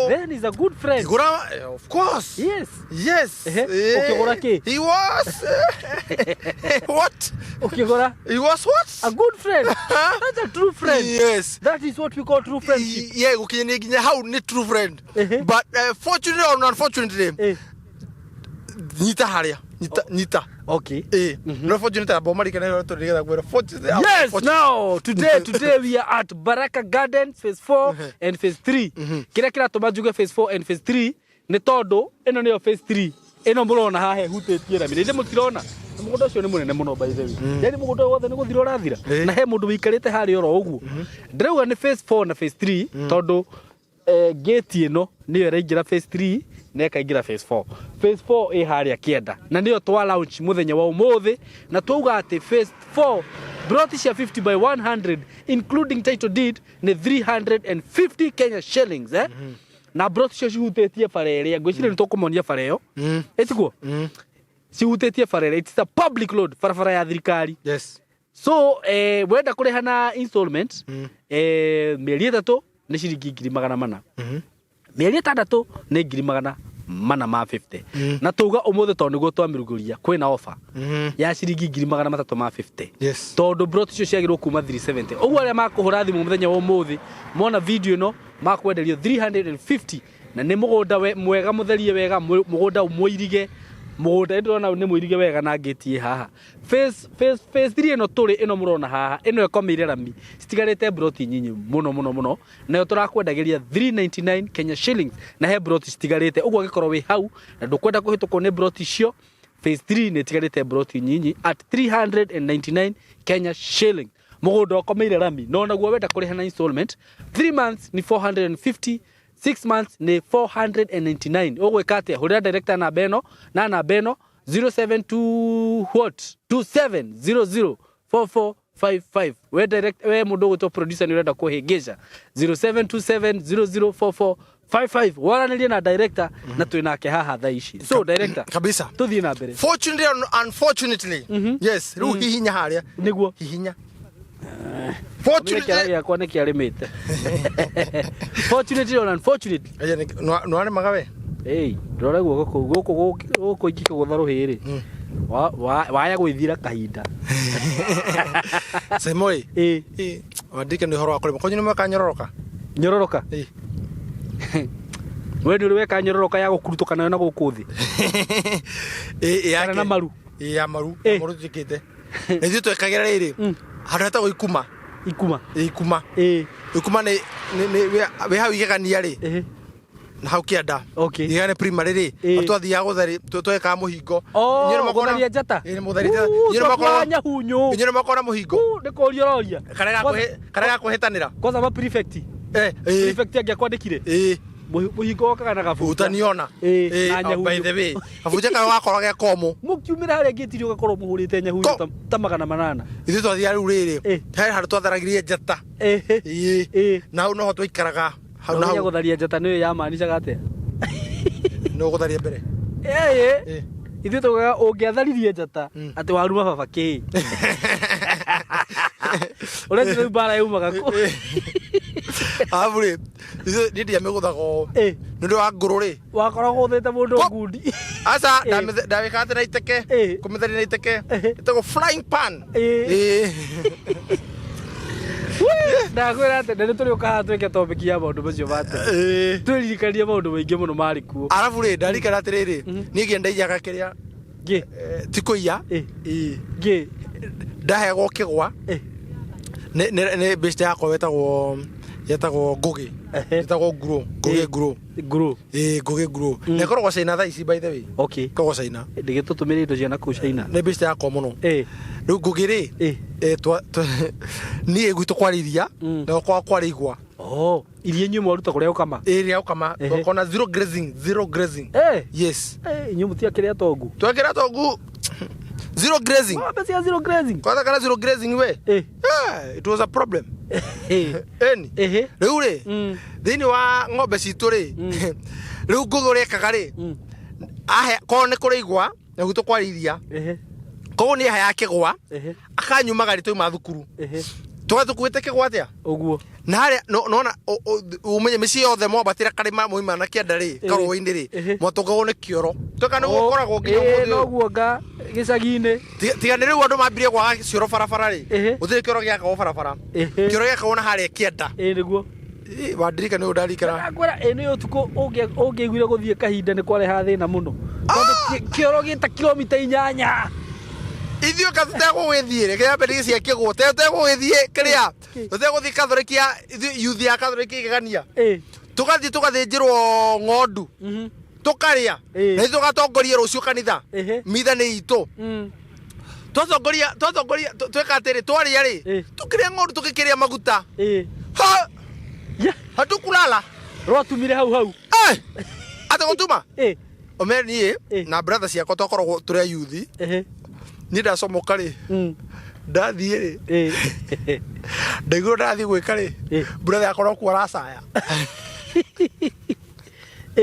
then is a good friend igura of course yes ukigura ki he was what ukigura he was what a good friend that's a true friend yes that is what we call true friendship ukinyia nginya hau ni true friend but fortunately or unfortunately nyita haria nyita okay no fortunately abomari kana to diga gwera fortunately yes now today we are at Baraka Gardens phase 4 and phase 3 kira tumajuge phase 4 and phase 3 ni tondu eno niyo phase 3 eno murona hahe hutĩtie rami nĩ mũtirona mũgũnda ũcio nĩ mũnene mũno by the way yani mũgũnda wothe nĩ gũthira ũrathira na he mũndũ wĩikarĩte harĩa oro ũguo ndĩrauga nĩ phase 4 na phase 3 tondu gate ĩno nĩyo ĩraingĩra phase 3 na ĩkaingĩra phase 4 phase 4 ĩ harĩa kĩenda na nĩyo twa launch mũthenya wa ũmũthĩ na twauga atĩ phase 4 brought cia 50 by 100 including title deed nĩ 350 Kenya shillings na brought cia cihutĩtie bara ĩrĩa ngwĩciria nĩ tũkũmonia bara ĩyo ĩtiguo cihutĩtie bara ĩrĩa it's a public road barabara ya thirikari yes so wenda kũrĩha na installment mĩeri 3 nĩ ciringi 400 mĩeri 6 nĩ 450 na tuga ũmũthĩ to nĩguo twamĩrugũria kwĩna offer ya ciringi 350 yes tondu brought icio ciagĩrwo kuma 370 ũguo arĩa makũhũra thimũ mũthenya wa ũmũthĩ mona video ĩno makwenderio 350 na nĩ mũgũnda mwega mũtherie wega mũgũnda mũirige Mũgũnda ndĩrona nĩ mũirige wega na ngĩtie haha. Phase 3 ĩno tũrĩ ĩno mũrona haha ĩno ĩkomeire rami. Citigarĩte broti nyinyi mũno. Nayo tũrakwendagĩria 399 Kenya shillings na he broti citigarĩte. Ũguo gĩkorwo wĩ hau na ndũkwenda kũhĩtũkwo nĩ broti icio. Phase 3 nĩ itigarĩte broti nyinyi at 399 Kenya shillings. Mũgũnda ũkomeire rami. No naguo wenda kũrĩha na installment 3 months ni 450, 6 months ni 499. Ũgwĩka atĩa? Hũrĩra director namba ĩno na namba ĩno 0727004455. We mũndũ ũgwĩtwo producer nĩ ũrenda kũhĩngĩca 0727004455. Waranĩrie na director na twĩ nake haha thaa ici. So director kabisa tuthiĩ na mbere. Fortunately or unfortunately yes rĩu hihinya harĩa nĩguo hihinya fortunately yakwa nĩ kĩarĩmĩte. Fortunately or unfortunately no arĩmaga we rora gũkũ ingĩ kũgũtha rũhĩrĩ waya gwĩthira kahinda Semoi wandike nĩ ũhoro wa kũrĩma kwanyu nĩ mweka nyororoka we nĩ weka nyororoka ya gũkurutũka nayo na gũkũ thĩ kana na maru ya maru tũkĩte nĩ twekagĩra rĩrĩ handũ hetagwo ikuma nĩ we hau igegania rĩ na hau kĩanda igane primary rĩ twathiaga gũthari twekaga mũhingo nyinyi mũgũtharia njata nyinyi makona mũhingo nĩ kũria roria karega kũhĩtanĩra kwanza ma prefect angĩakwandĩkire mũhingo wakaga na gabu utaniona by the way gabuja kayo gakoraga komo mũkiumĩra harĩa ngĩtirio gakorwo mũhũrĩte nyahunyu ta 800 ithuĩ twathiaga rĩu rĩrĩ he handũ twatharagirie njata na hau noho twaikaraga hau na hau gũtharia njata nĩyo yamaanishaga atĩa no gũtharia mbere ithuĩ tũgaga ũngĩatharirie njata atĩ waruma baba kĩ ũreci rĩu mbara yumaga kũ Avure, nĩ ndiamĩgũthago nĩ ũndũ wa ngũrũ rĩ wakoragwo ũthĩte mũndũ ngundi aca ndawĩka atĩ na iteke kũmĩtharia na iteke ĩtagwo frying pan ndakwĩra atĩ nĩ tũrĩũka haha twĩke topic ya maũndũ macio mate twĩririkanie maũndũ maingĩ mũno marĩ kuo arabu rĩ ndarikana atĩrĩrĩ niĩ ngĩendaiyaga kĩrĩa ti kũiya ndahegwo kĩgwa nĩ bĩcite yakwa yetagwo ngũgĩ yetagwo ngũrũ na ĩkoragwo Caina thaa ici by the way ĩkoragwo Caina ndĩgĩtũtũmĩre indo cia nakũu Caina nĩ bĩcite yakwa mũno rĩu ngũgĩ rĩ niĩ gwitũ kwarĩ iria na gũkoragwo kwarĩ igwa iria inyuĩ mwaruta kũrĩa ũkama rĩa ũkama ũkona zero grazing yes inyuĩ mũtiakĩrĩa tongu twakĩra tongu zero grazing kwanza kana zero grazing we it was a problem rĩu rĩ thĩinĩ wa ng'ombe citũ rĩ rĩu ngũgĩ ũrekaga rĩ korwo nĩ kũrĩ igwa na gwitũ kwarĩ iria koguo nĩ ahaya kĩgwa akanyumaga rĩ twauma thukuru tũkuĩte kĩgwa atĩa ũguo na harĩa nona ũmenye mĩciĩ yothe mwambatĩra karĩma moima na kĩanda rĩ karũĩ-inĩ rĩ mwatũngagwo nĩ kĩoro tweka nĩ gũkoragwo nginya mũthĩ noguo nga gĩcagi-inĩ tiga nĩ rĩu andũ mambirie kwaga cioro barabara rĩ gũtirĩ kĩoro gĩakagwo barabara kĩoro gĩakagwo na harĩa kĩanda nĩguo wandirika nĩ ũndarikana kwĩra nĩ ũtukũ ũngĩiguire gũthiĩ kahinda nĩ kwareha thĩna mũno tondũ kĩoro gĩta kilomita 8 ithuĩ ka tũtegũgĩthiĩ rĩ kĩambe nĩgĩciakĩgwo tũtegũgĩthiĩ kĩrĩa tũtegũthiĩ kathoriki ya youth ya kathoriki igegania tũgathiĩ tũgathĩnjĩrwo ng'ondu tũkarĩa na ithuĩ tũgatongoria rũciũ kanitha mitha nĩ itũ twatongoria tweka atĩrĩ twarĩa rĩ tũkĩrĩa ng'ondu tũgĩkĩrĩa maguta hatukulala rwatumire hau atĩ gũtuma omere niĩ na brother ciakwa twakoragwo tũrĩa youth ni ndacomoka rĩ ndathiĩ rĩ ndaigua ndathiĩ gwĩka rĩ brother akorwo kuo aracaya na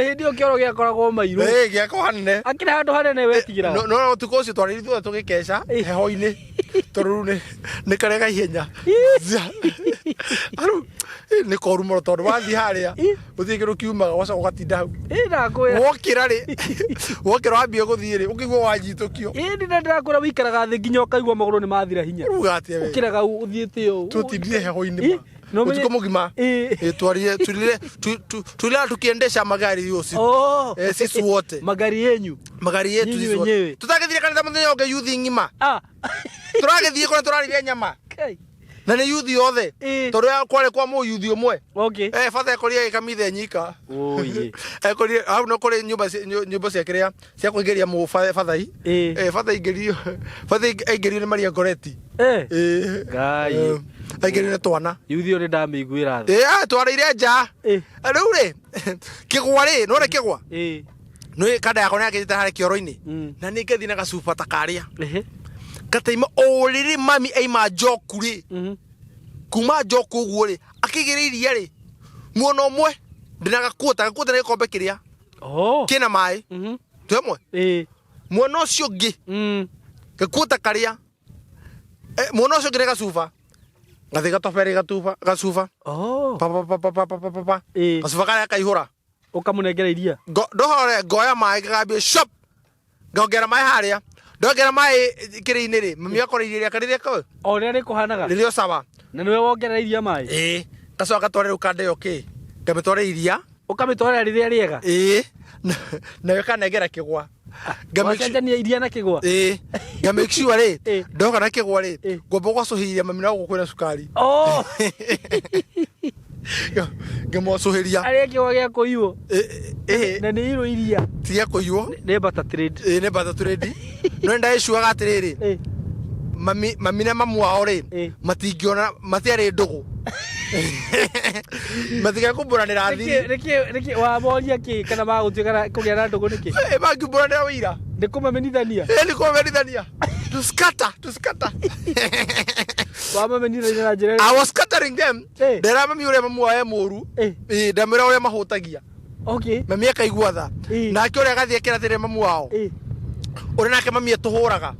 hĩndĩ ĩyo kĩoro gĩakoragwo mairũ gĩakorwo hanene akĩrĩ handũ hanene wetigĩra no ũtukũ ũcio twarĩ ithuothe tũgĩkeca heho-inĩ tondũ rĩu nĩ karega ihenya nĩ koru mũno tondũ wathiĩ harĩa ũthiĩ kĩrũ kiumaga ũgacoka ũgatinda hau wokĩra rĩ wokĩra wambia gũthiĩ rĩ ũkĩigua wanjitũkio ĩni na ndĩrakwĩra wĩikaraga thĩ nginya ũkaigua magũrũ nĩ mathira hinya ũkĩraga ũthiĩte ũũ tũtindire heho-inĩ utuko mugima twarie tulile tukiendesha magari usiku sisi wote magari yenyu sisi wote tutagethire kanitha muthenya unge youth ngima turagethie kone turarire nyama na ni youth yothe tondu kware kwa mu youth umwe father ekoria ikamithe nyika ekoria au no kore nyumba cia kiria cia kuigeria mu father father igerio ni Maria Goreti ngai aigerio ni twana youth uri ndamiguira twarire nja riu ri kigwa ri no re kigwa no kada yako nake tare kioro-ini na ni ngethi na gacuba takaria kataima oriri mami aima joku ri kuma joku guo ri akigiriria ri muono umwe ndina gakuota na gikombe kiria kina mai twemwe muono ucio ngi gakuota karia muono ucio ngi gacuba ngathi gatoperi gacuba pa gacuba karia kaihura ukamunengera iria ndohore ngoya mai gagambia shop ngongera mai haria ndongera mai kiri-ini ri mami akora iria kariria ko ore ri kuhanaga ririo sawa na niwe wongerera iria mai gacoka gatware ukande yoki ngamitware iria ukamitwara riria riega na yokanengera kigwa ngamicania iria na kigwa make sure ri ndoka na kigwa ri ngomba gwacuhiria mami na gukwina sukari ngamocuhiria aria kigwa gia kuiwo na ni iro iria tia kuiwo ni butter trade ni butter trade no ndaishuaga atiriri mami na mamu wao ri matingiona matiari ndugu matiga kumburanira riki wa moria ki kana magutuika kugia na ndugu niki magumburanira wira ndikumenithania ndikumenithania tuskata wa mamenithania na njira I was scattering them ndera mami uria mamu wao muru ndamira uria mahutagia mami akaigua tha nake uria gathie kirathire mamu wao uri nake mami etuhuraga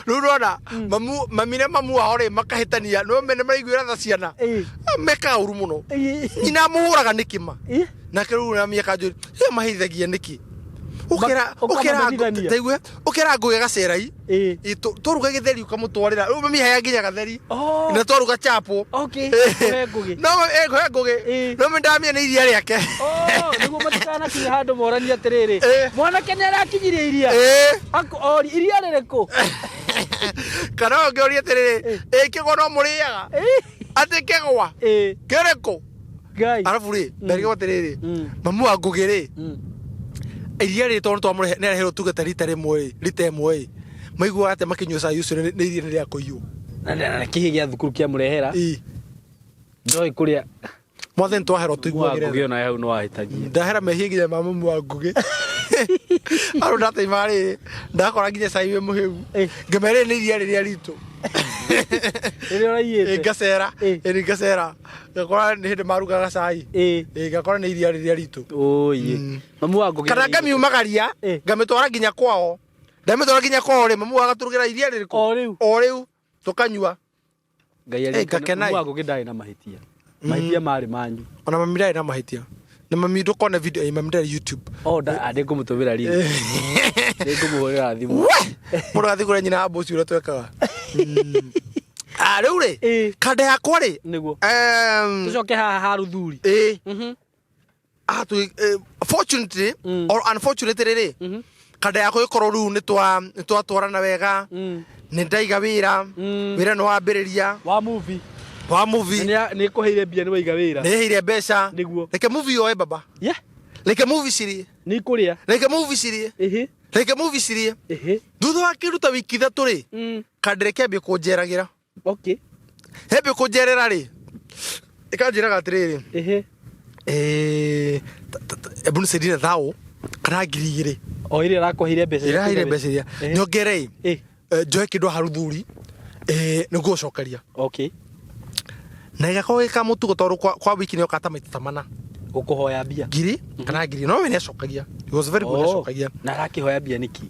rurona mami na mamu wao ri makahitania no mene maraiguira tha ciana meka uru muno ina muhuraga nikima nake ruru mami akanjuri mahithagia niki ukira nguge gacerai toruga githeri ukamutwarira riu mami haya nginya gatheri na toruga chapo no nguge no ndamia ni iria riake niguo matikana kinya handu morania atiriri mwanake ni arakinyirie iria ori iria ririku kana ungiori atiriri kigwa no muriaga ati kigwa kiriku arafu ri ndarigo atiriri mamu wa nguge ri iria ri tondu twamure ne rahero tugeta rita rimwe maigua ate makinywa cai ucio ni iria ria kuiyo na kihi gia thukuru kia murehera ndoi kuria mothe ntwahero tuiguagire ngugi ona hau no wahitagia ndahera mehia nginya mamu wa ngugi aro ndate mari ndakora nginya cai we muhiu ngemere ni iria riria ritu iri oraiyete ngacera ngakora ni hindi marugaga cai ngakora ni iria riria ritu mamu wa ngugi kana ngamiumagaria ngamitwara nginya kwao ndamitwara nginya kwao ri mamu agaturugira iria ririku o riu tukanyua ngai ari mamu wa ngugi ndari na mahitia mari manyu ona mami ndari na mahitia na mami ndukona video mami ndari YouTube ande kumutumira ringi ndikumuhurira thimu murathi kure nyina aboci ura twekaga riu ri kanda yakwa ri niguo tucoke haha haruthuri fortunately or unfortunately ri kanda yakwa ikorwo riu ni twatwarana wega ni ndaiga wira ni wambiriria wa movie ni kuheire bia ni waiga wira ni heire mbeca niguo like movie oe baba like movie siri ni kuria like movie siri like movie siri thutha wa kiruta wiki ithatu ri kandire kiambie kunjeragira hebe kunjerera ri ikanjiraga atiriri ebu nisaidie thao kana ngiri igiri ire rakuheire mbeca iria nyongerei njoe kindu haruthuri niguo cokeria na igakorwo gikamutugo tondu kwa wiki ni okata maita tamana gukuhoya bia ngiri kana ngiri no we ni acokagia he was very good acokagia na arakihoya bia niki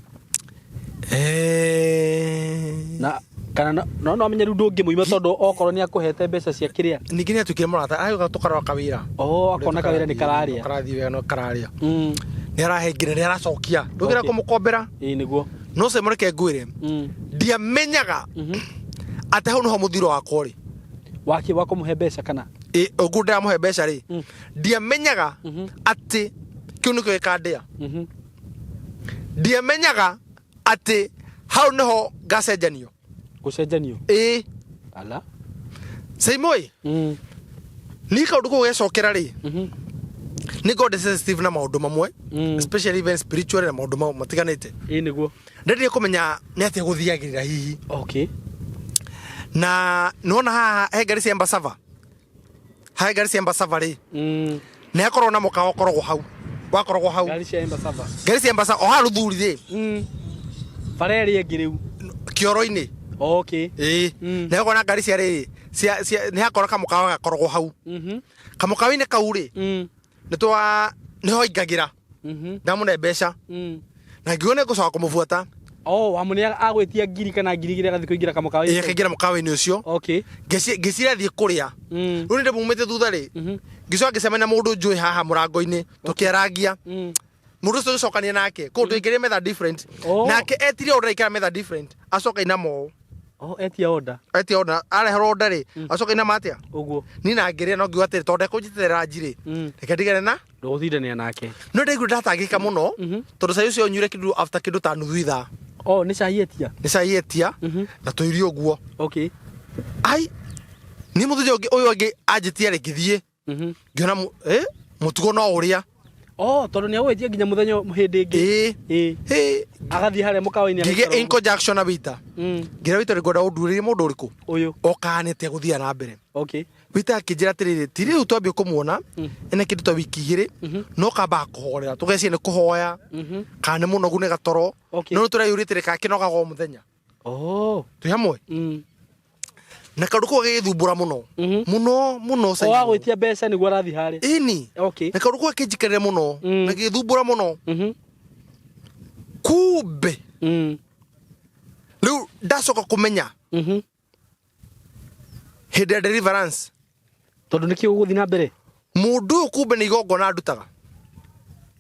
na kana no amenye ru ndungi muima tondu okorwo ni akuhete mbeca cia kiria ningi ni atukire murata ayo tukara kawira akona kawira ni kararia karathi wega no kararia ni arahengire ni aracokia ndugira kumukombera niguo no se mureke ngwire ndiamenyaga ate hau no muthiro wakwa ri wako muhe mbeca kana ogu nda muhe mbeca ri ndiamenyaga ati kiu nikyo gikandia ndiamenyaga ati hau niho gacenjanio gucenjanio ala Saimoi ni kaundu ko gecokera ri ni god sensitive na maundu mamwe especially even spiritual na maundu matiganite niguo ndiri kumenya ni ati guthiagirira hihi okay na nona ha ngari cia Embasava ngari cia Embasava ri ni akorwo na muka okorwo hau wakorwo hau ngari cia Embasava o ha ruthuri ri fareri engiriu kioro-ini okay ni akorwo na ngari cia ri ni akorwo kamuka gakorwo hau kamuka-ini kau ri ni ho ingagira ndamune mbeca na ngione gucoka kumubuata wamunia agwetia ngiri kana ngiri igire gathi kuingira kamukawa kaingira mukawa-ini ucio okay ngicira thie kuria ru ni ndimumite thutha ri ngicoka ngicemania mundu njui haha murango-ini tukiarangia mundu ucio gicokania nake kundu ingire metha different nake etire order ikara metha different acoka inamo etia order areherwo order ri acoka inama atia uguo ni na ngiria no ngiwa atiri tonde kunjiterera njiri reke ndigane na nduguthindania nake no ndiguru ndatangika muno tondu sai ucio nyure kindu after kindu ta nuthu ithaa ni cahietia na tuirio uguo okay ai ni muthu uyu angi anjitia ri ngithie ngiona mutugo no uria tondu ni agwetia nginya muthenyo hindi ngi agathie haria mukawa-ini ngige in conjunction na Vita ngira Vita ri ngoda undurire mundu uriku uyu okanete guthia na mbere okay Vita akinjira atiriri tiri u twambie kumuona ene kindu ta wiki igiri no kamba kuhorera tugecie ni kuhoya kana muno gune gatoro no turayuritire ka kinoga go muthenya tu hamwe na kaundu ko githumbura muno muno sai wagwitia mbeca niguo arathi haria ini okay na kaundu ko kinjikarire muno na githumbura muno kumbe riu ndacoka kumenya hindi ya deliverance tondu niki uguthi na mbere mundu kumbe ni igongona ndutaga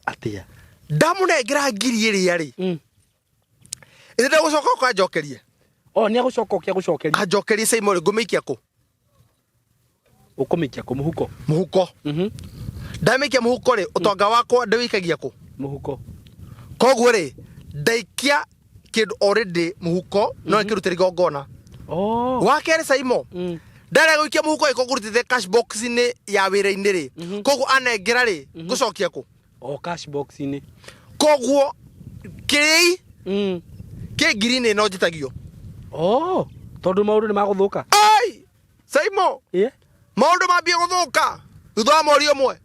atia ndamunengira ngiri iria ri inde ndagucoka ukanjokerie ni agucoka ukiagucokeria anjokerie Saimoi ngumikia ku ukumikia ku muhuko ndamikia muhuko ri utonga wakwa ndawikagia ku muhuko koguo ri ndaikia kindu already muhuko no kirutire igongona wakere Saimo ndare guikia muhuko ikogurutite cash box ini ya wira-ini ri koguo anengera ri gucokia ku cash box ini koguo kiri ke ngiri no njitagio tondu maundu ni maguthuka ai Saimo maundu mambie guthuka thutha wa mweri umwe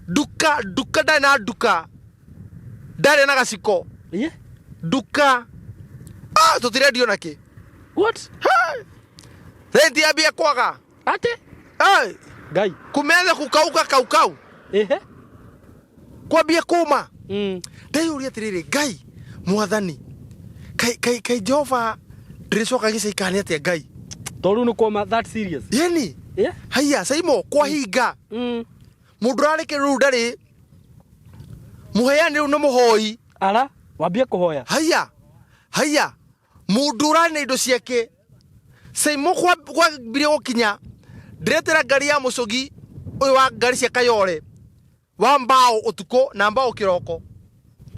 duka ndari na duka ndari na gaciko duka tutirendio naki what renti ambia kwaga ate ngai kumethe kukauka kaukau kwambia kuma ndaiuria atiriri ngai mwathani kai Jehova ndiricoka gicaikani atia ngai tondu ni kuma that serious yani haya Saimo kwa hinga mundu arike ru ndari muheani ru no muhoi ara wambie kuhoya haya mundu urani na indo ciake Saimo kwa mbire gukinya ndiretera ngari ya mucogi uyu wa ngari cia Kayole wa mbao utuko na mbao kiroko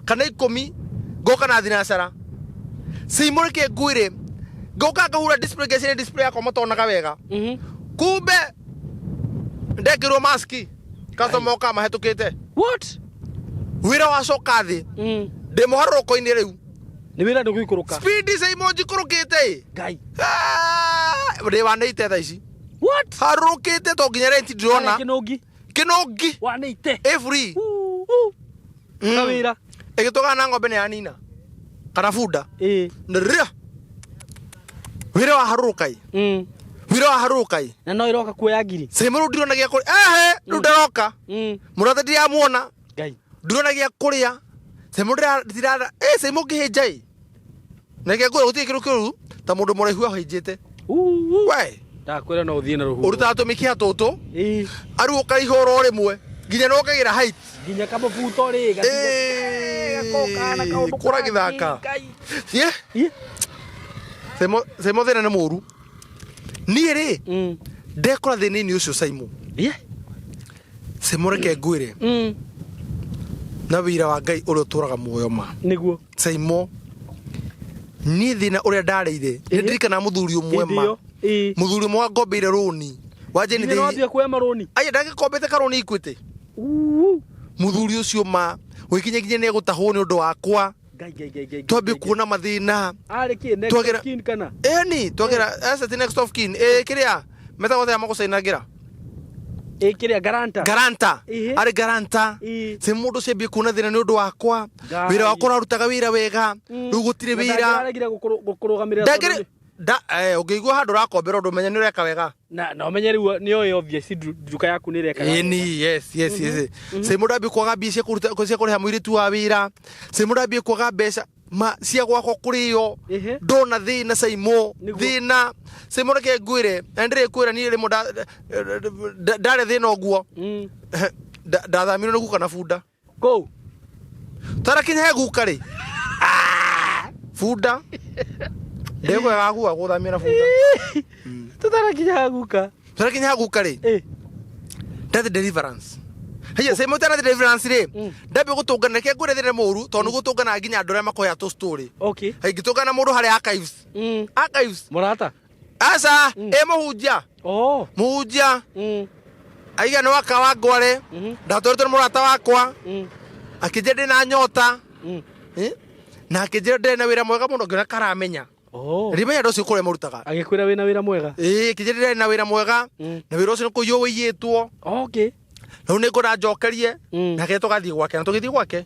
kana 10 ngoka na thinacara Saimo ke nguire ngoka ngahura display yako matonaga wega kumbe ndekirwo maski kastomoka mahetukite what wira wacoka thi ndi muharũrũko-ini riu ni wira ndugikuruka speed Saimo njikurukite ngai ndi wanite tha ici what harũrũkite to nginya rent ndirona kinungi wanite free na wira igitũgana na ng'ombe ni yanina kana bunda nĩrĩa wĩra wa harũrũkai wĩra wa harũrũkai na no iroka kuoya ngiri Saimo rĩu ndironagia kũrĩa rĩu ndaroka mũrathe ndiramuona ngai ndironagia kũrĩa Saimo ndirara Saimo ngĩhĩnja nake ngũra gũtirĩ kĩndũ kĩũru ta mũndũ mũraihu ahĩnjĩte we ndakwĩra no ũthiĩ na rũhuho ũrutaga tũmĩkiha tũtũ arĩu ũkaihũra o rĩmwe nginya no ũkagĩra height nginya kamũbuto rĩ kũra gĩthaka Saimo thĩna nĩ mũru niĩ rĩ ndekora thini ucio Saimo Semoreke ngwire na wira wa Ngai uri uturaga muoyo ma niguo Saimo ni thina uria ndareire ndirikana muthuri umwe ma muthuri umwe ngombeire roni wajeni ndi ndio kwa maroni aya ndagikombete karoni ikwite muthuri ucio ma wikinye ne gutahwo ni undu wakwa twambi kuona mathina ari ki next kin kana ni twagera as the next of kin kiria metago ya magusainagira kiria garanta ari garanta se mundu cembi kuona thina ni undu wakwa wira wakwa rarutaga wira wega rugutire wira ndagiragira gukurugamirira ukigwa handu rakombera undu menya ni ureka wega na umenye riu ni oyo obvious nduka yaku ni reka yes se mundu ambi kwaga mbeca cia kuriha mwiritu wa wira se mundu ambi kwaga mbeca ma cia gwakwa kurio ndona thina Saimo thina se mundu ke ngwire ndire kwira ni ri mundu ndare thina oguo ndathamire no guka na bunda ko tarakinya guka ri bunda ndego yagua guthamia na bunda tarakinya guka ri that deliverance haya Saimo tara deliverance ri ndabe gutungana ke ngure thina muru tondu gutungana nginya ndore makoya to story okay hai gitungana mundu hari archives murata asa muhunjia muhunjia aiga no akawa ngware ndatorete murata wakwa akije ndina nyota na akije ndina wira mwega muno ngira karamenya rimenya ndocio kure murutaga agikwira wina wira mwega kije ndina wira mwega na wira ucio kuyo wiyitwo okay no ne ngora njokerie na ke tugathie gwake na tugithie gwake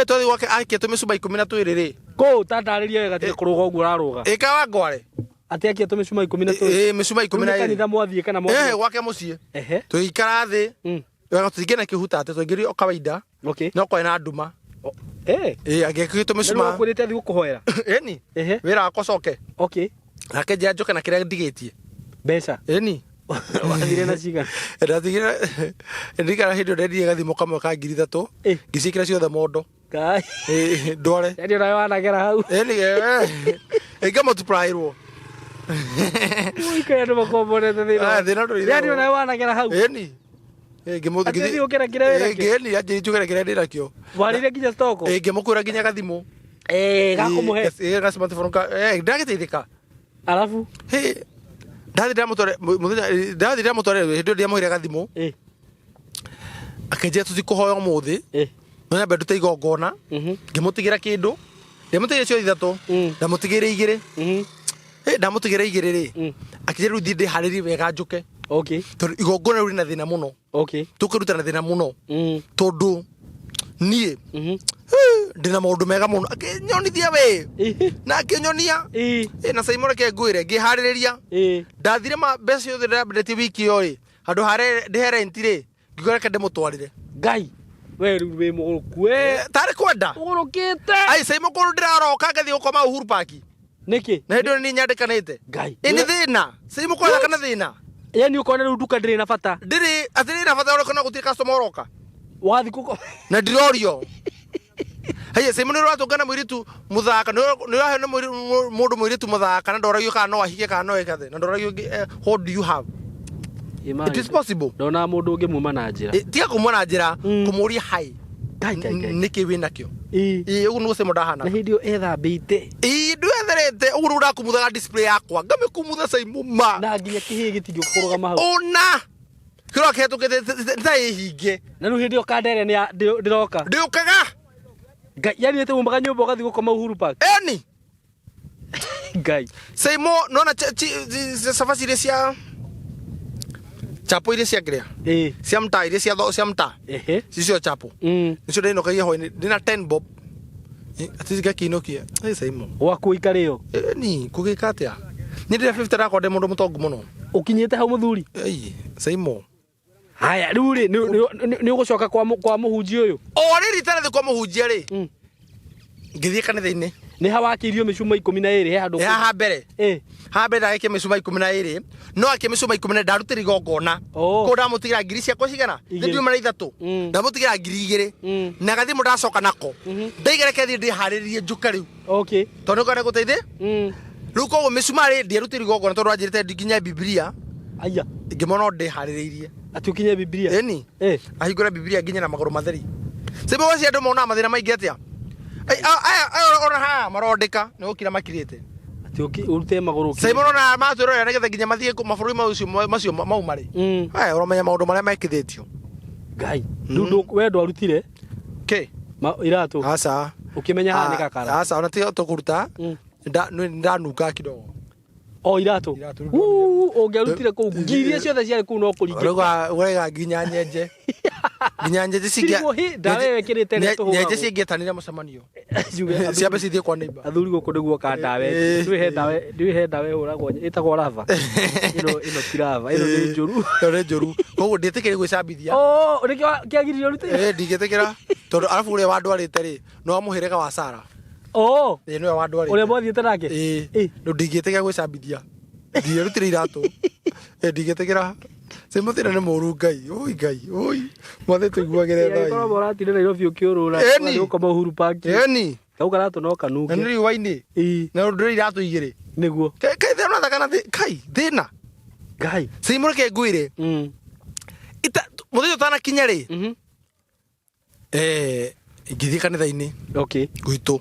tuthi gwake ake tumicuma 12 ri ko tandariria wega ti kuruga uguo raruga ikawa ngware ati ake tumicuma 12 micuma 12 kanitha mwathie kana gwake mucie tuikara thi wega tutigena kihuta ati tuingiri o kawaida no kwa na nduma ageke tumicuma kurite thi gukuhoera eni wira akocoke nake njoke na kiria ndigitie mbeca wathire na ciga ndathigire ndikara hindu ndendie gathimo kamwe ka 3000 ngicikira ciothe mondo kai ndware ndio nayo wanagera hau ega multiply ro uikaya ndo makombore thina ndio nayo wanagera hau ngimuthigire ukira kira wera ngeni aje njugera kira ndira kio warire nginya stoko ngimukwira nginya gathimo gakumuhe ga smartphone ka ndagiteithika alafu ndathi ndamutore hindu ndia muhire gathimo akenje tutikuhoya muthi mena bedu te igongona ngimutigira kindu ndimutigira cio ithatu ndamutigire igire ndamutigire igire ri akenje ru ndi hariri wega njuke tondu igongona ri na thina muno tukiruta na thina muno tondu nie ndina maundu mega muno akinyonithia we na akinyonia na Saimo reke ngwire ngihariria ndathire mbeca ciothe ndabendete wiki yo ri handu hare ndihere ntire ngigora kende mutwarire Ngai we ru muguruku we tari kwenda ugurukite ai Saimo kuru ndiraroka ngathi gukoma Uhuru Park niki na hindu ni nyandikanite Ngai ini thina Saimo kwenda kana thina yani ukona ru duka ndire na bata ndiri atiri na bata urikona gutie customer uroka wathi kuko na ndirorio haya Saimo niro atungana mwiritu muthaka niro hena mundu mwiritu muthaka na ndoragio kana no ahike kana no ekathe na ndoragio what do you have it is possible ndona mundu ungi muma na njira tiga kumwa na njira kumuria hai niki wina kio ugu no Saimo ndahana na hindio ethambite ndu etherete ugu ura kumuthaga display yakwa ngame kumutha Saimo ma na nginya kihi gitirio kuruga hau ona kiro ketu thai hinge na ru hindio kandere ni ndiroka ndiukaga Ngai yani ete mumbaga nyumba ugathi gukoma Uhuru Park eni Ngai Saimo nona safari ile cia chapo ile cia grea cia mta ile cia mta cicio chapo nicio ndino kai ho ndina 10 bob atiga kinokia Saimo waku ikario ni kugikatia ni ndira 50 rako de mundu mutongu muno ukinyete hau muthuri Saimo haya ruri ni ugucoka kwa muhunji uyu riri tare kwa muhunjia ri ngithie kanitha-ini ni hawakirio micuma 12 he handu ha mbere ndagike micuma 12 no ake micuma 10 ndarutira igongona ko ndamutigira ngiri ciakwa cigana ndio mara ithatu ndamutigira ngiri 2 na gathi mundacoka nako ndaigereke thi ndiharirie njuka riu tondu kana guteithie riu koguo micuma ri ndirutira igongona tondu anjirite nginya Biblia aya ngimona ndi haririirie ati ukinye Biblia eni ahingura Biblia nginya na maguru matheri sebe wasi andu mona mathira maingi atia ai ona ha marondeka ni gukira makirite ati urute maguru sebe ona matwirora nigetha nginya mathie maburi macio mau mari ai uromenya maundu maria mekithitio ngai ndu wendo arutire ke iratu asa ukimenya ha ni kakara asa ona tio tukuruta ndanunga kidogo iratu ungerutire ku ngirie ciothe ciari ku no kuringia urega nginya nyenje nginya nyenje cigia ndawe wekirite ne tu nyenje cingietanire mucemanio ciambe cithie kwa neighbor athuri guku niguo ka ndawe ndihe ndawe uragwo itagwo lava ino tirava ino ni njuru koguo nditikire gwicambithia nikio kiagirio rute ndigitikira tondu arafu uria wandwarite ri no amuhirega wa Sara niwe wandwarite uria mwathiete nake no ndigitiga gwicambithia ndirutire iratu ndigitikira Semotira ni moru ngai oi mwathe tuiguagire thai ko moratire Nairobi ukiurura uko mahuru park kau karatu no kanuke ni waini na ndire iratu igire niguo kai thena thakana kai thina ngai simurike nguire ita muthio tana kinya ri ngithii kanitha-ini gwitu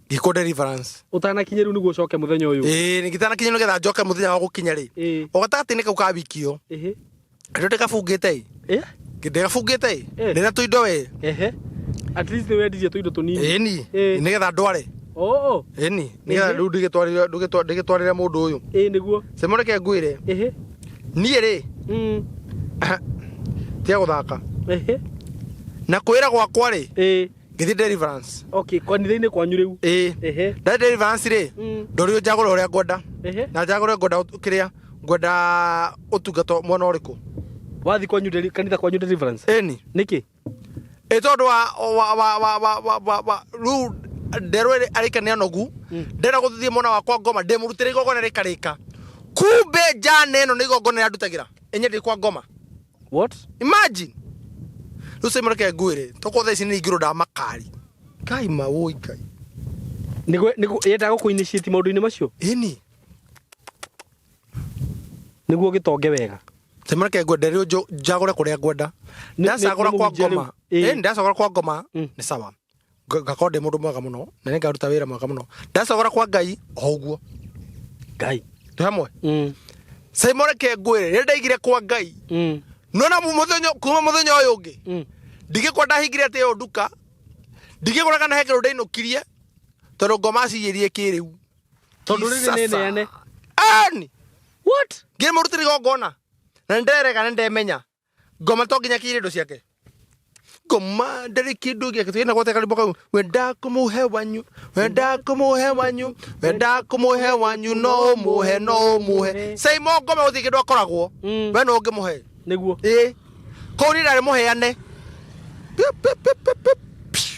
giko deliverance utana kinya riu niguo coke muthenya uyu ni gitana kinya nigetha njoke muthenya wa gukinya ri ogatati-ini kau kabikio ando ndikabungite ndikabungite ndina tuindo we at least we ndiye tuindo tunini ni nigetha ndware ni nigetha riu ndigitwarire mundu uyu niguo semurike nguire nie ri tia guthaka na kwira gwakwa ri ngithi deliverance kanitha-ini kwanyu riu da deliverance ri ndorio njagura uria ngwenda na njagura ngwenda kiria ngwenda utungato mwana uriku wathi kwanyu kanitha kwanyu deliverance niki tondu wa riu nderwe arikania nogu ndenda guthithia mwana wakwa ngoma ndimurutire igogona rikarika kumbe njane ino ni igogona yandutagira enye ndi kwa ngoma what imagine Lucy mureke nguire toko thaici ni igiro nda makari kai mawoi kai nigo yenda ku initiate maundu-ini macio ini niguo gitonge wega semureke ngwenda rio njagure kuria ngwenda ndacagura kwa ngoma ndacagura kwa ngoma ni sawa ngakonde mundu mwega muno na ni ngaruta wira mwega muno ndacagura kwa ngai oguo ngai tu hamwe semureke nguire ri ndaigire kwa ngai nona kuma muthenya uyu ungi ndigikwa ndahingire ati yo nduka ndigikora kana hekero ndainukirie tondu ngoma ciyirie kiriu tondu riri nene ani what ngimurutire gongona na nderega ndemenya ngoma to nginya kirindo ciake ngoma ndari kindu giake twina gwate karimbo kau wenda kumuhe wanyu no muhe sei mo ngoma uthi kindu akoragwo we no ngimuhe niguo ko ni ndari muheane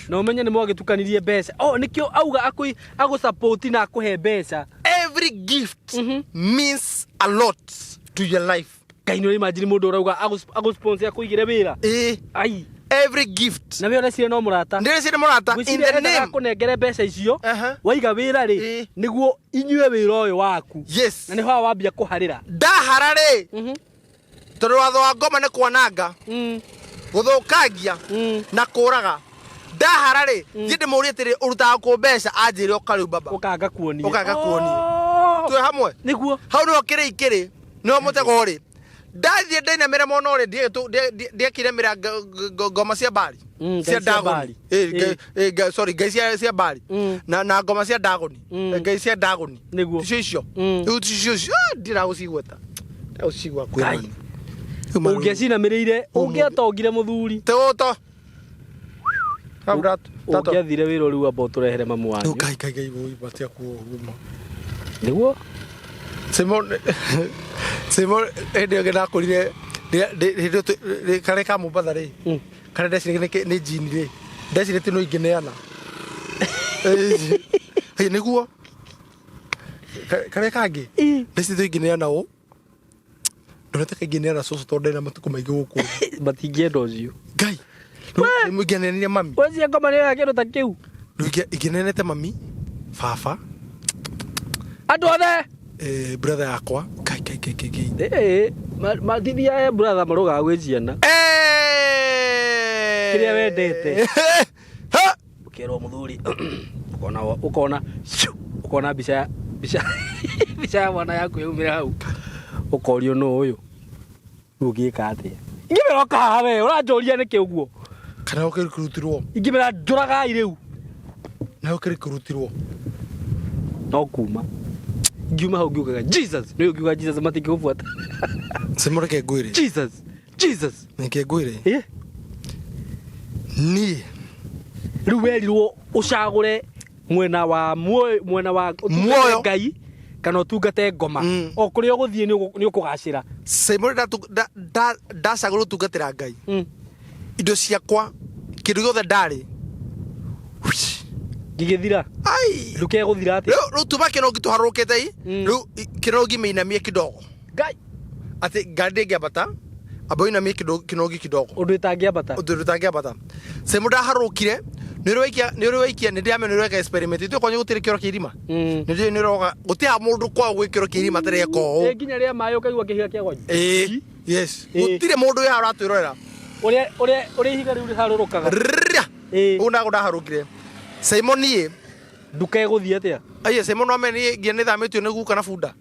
no menye ni mwagitukanirie mbeca nikio auga agu support na akuhe mbeca every gift means a lot to your life kaino imagine mundu urauga agu sponsor akuigire wira ai every gift na we orecire no murata ndirecire murata in the name kunengere mbeca icio waiga wira ri niguo inyue wira uyu waku yes na niho wambia kuharira ndahara ri tondu watho wa ngoma ni kwananga guthukagia na kuraga ndahara ri thi ndimurie tiri urutaga ku mbeca anjire ukariu baba ukanga kuoni twe hamwe niguo hau no kiri ikiri no mutego ri ndathie ndina mira mono ri ndiekire mira ngoma cia bari cia ndagoni sorry ngai cia bari na ngoma cia ndagoni ngai cia ndagoni niguo icio icio ndiragucigweta ndiragucigwa kwani ungecina mirire ungiatongire muthuri tegoto ungiathire wira riu amba turehere mamu wanyu kai voi batia kuuma niguo Simon ndio gena kurire kare ka Mombasa ri kare ndecire ni jini ri ndecire ti no ingineana niguo kare kangi ndecire ti ingineana o ndorete kaingineana soso tondu na matuko maingi guku matingienda ucio ngai mugenenire mami wecia ngoma ni ya kindu ta kiu inginenete mami baba andu othe brother yakwa kai matithia ya brother maroga gwiciana kiria wendete ukero muthuri ukona bica ya mwana yaku yaumira hau ukorio no uyu ugika atia ingimera kahawe uranjoria niki uguo kana ukirikurutirwo ingimera njuraga iriu na ukirikurutirwo no kuma ngiuma hau ngiukaga Jesus no ngiuga Jesus matingĩgũbuata semureke ngwire Jesus nike ngwire ni riu werirwo ucagure mwena wa muoyo ngai kana utungate ngoma o kuri uguthie ni ukugacira semure da saguru tungatira ngai indo ciakwa kindu giothe ndari gigithira ai nduke guthira ati riu tuma kino gituharukite riu kino giminamie kidogo ngai ati ngande ngiambata aboina mie kino kidogo undu itangiambata semura harukire nirwaikia ndiramenereka experiment itu konye gutire kiro kirima niroga gutia mundu kwa gwikiro kirima tereko nginya ria mayo kaigwa kihiga kia gonye yes gutire mundu ya aratwirorera uria ihiga riu harurukaga una guda harukire Simoni nduke guthie atia aye Simon ameni ngia nithamitio nigu kana bunda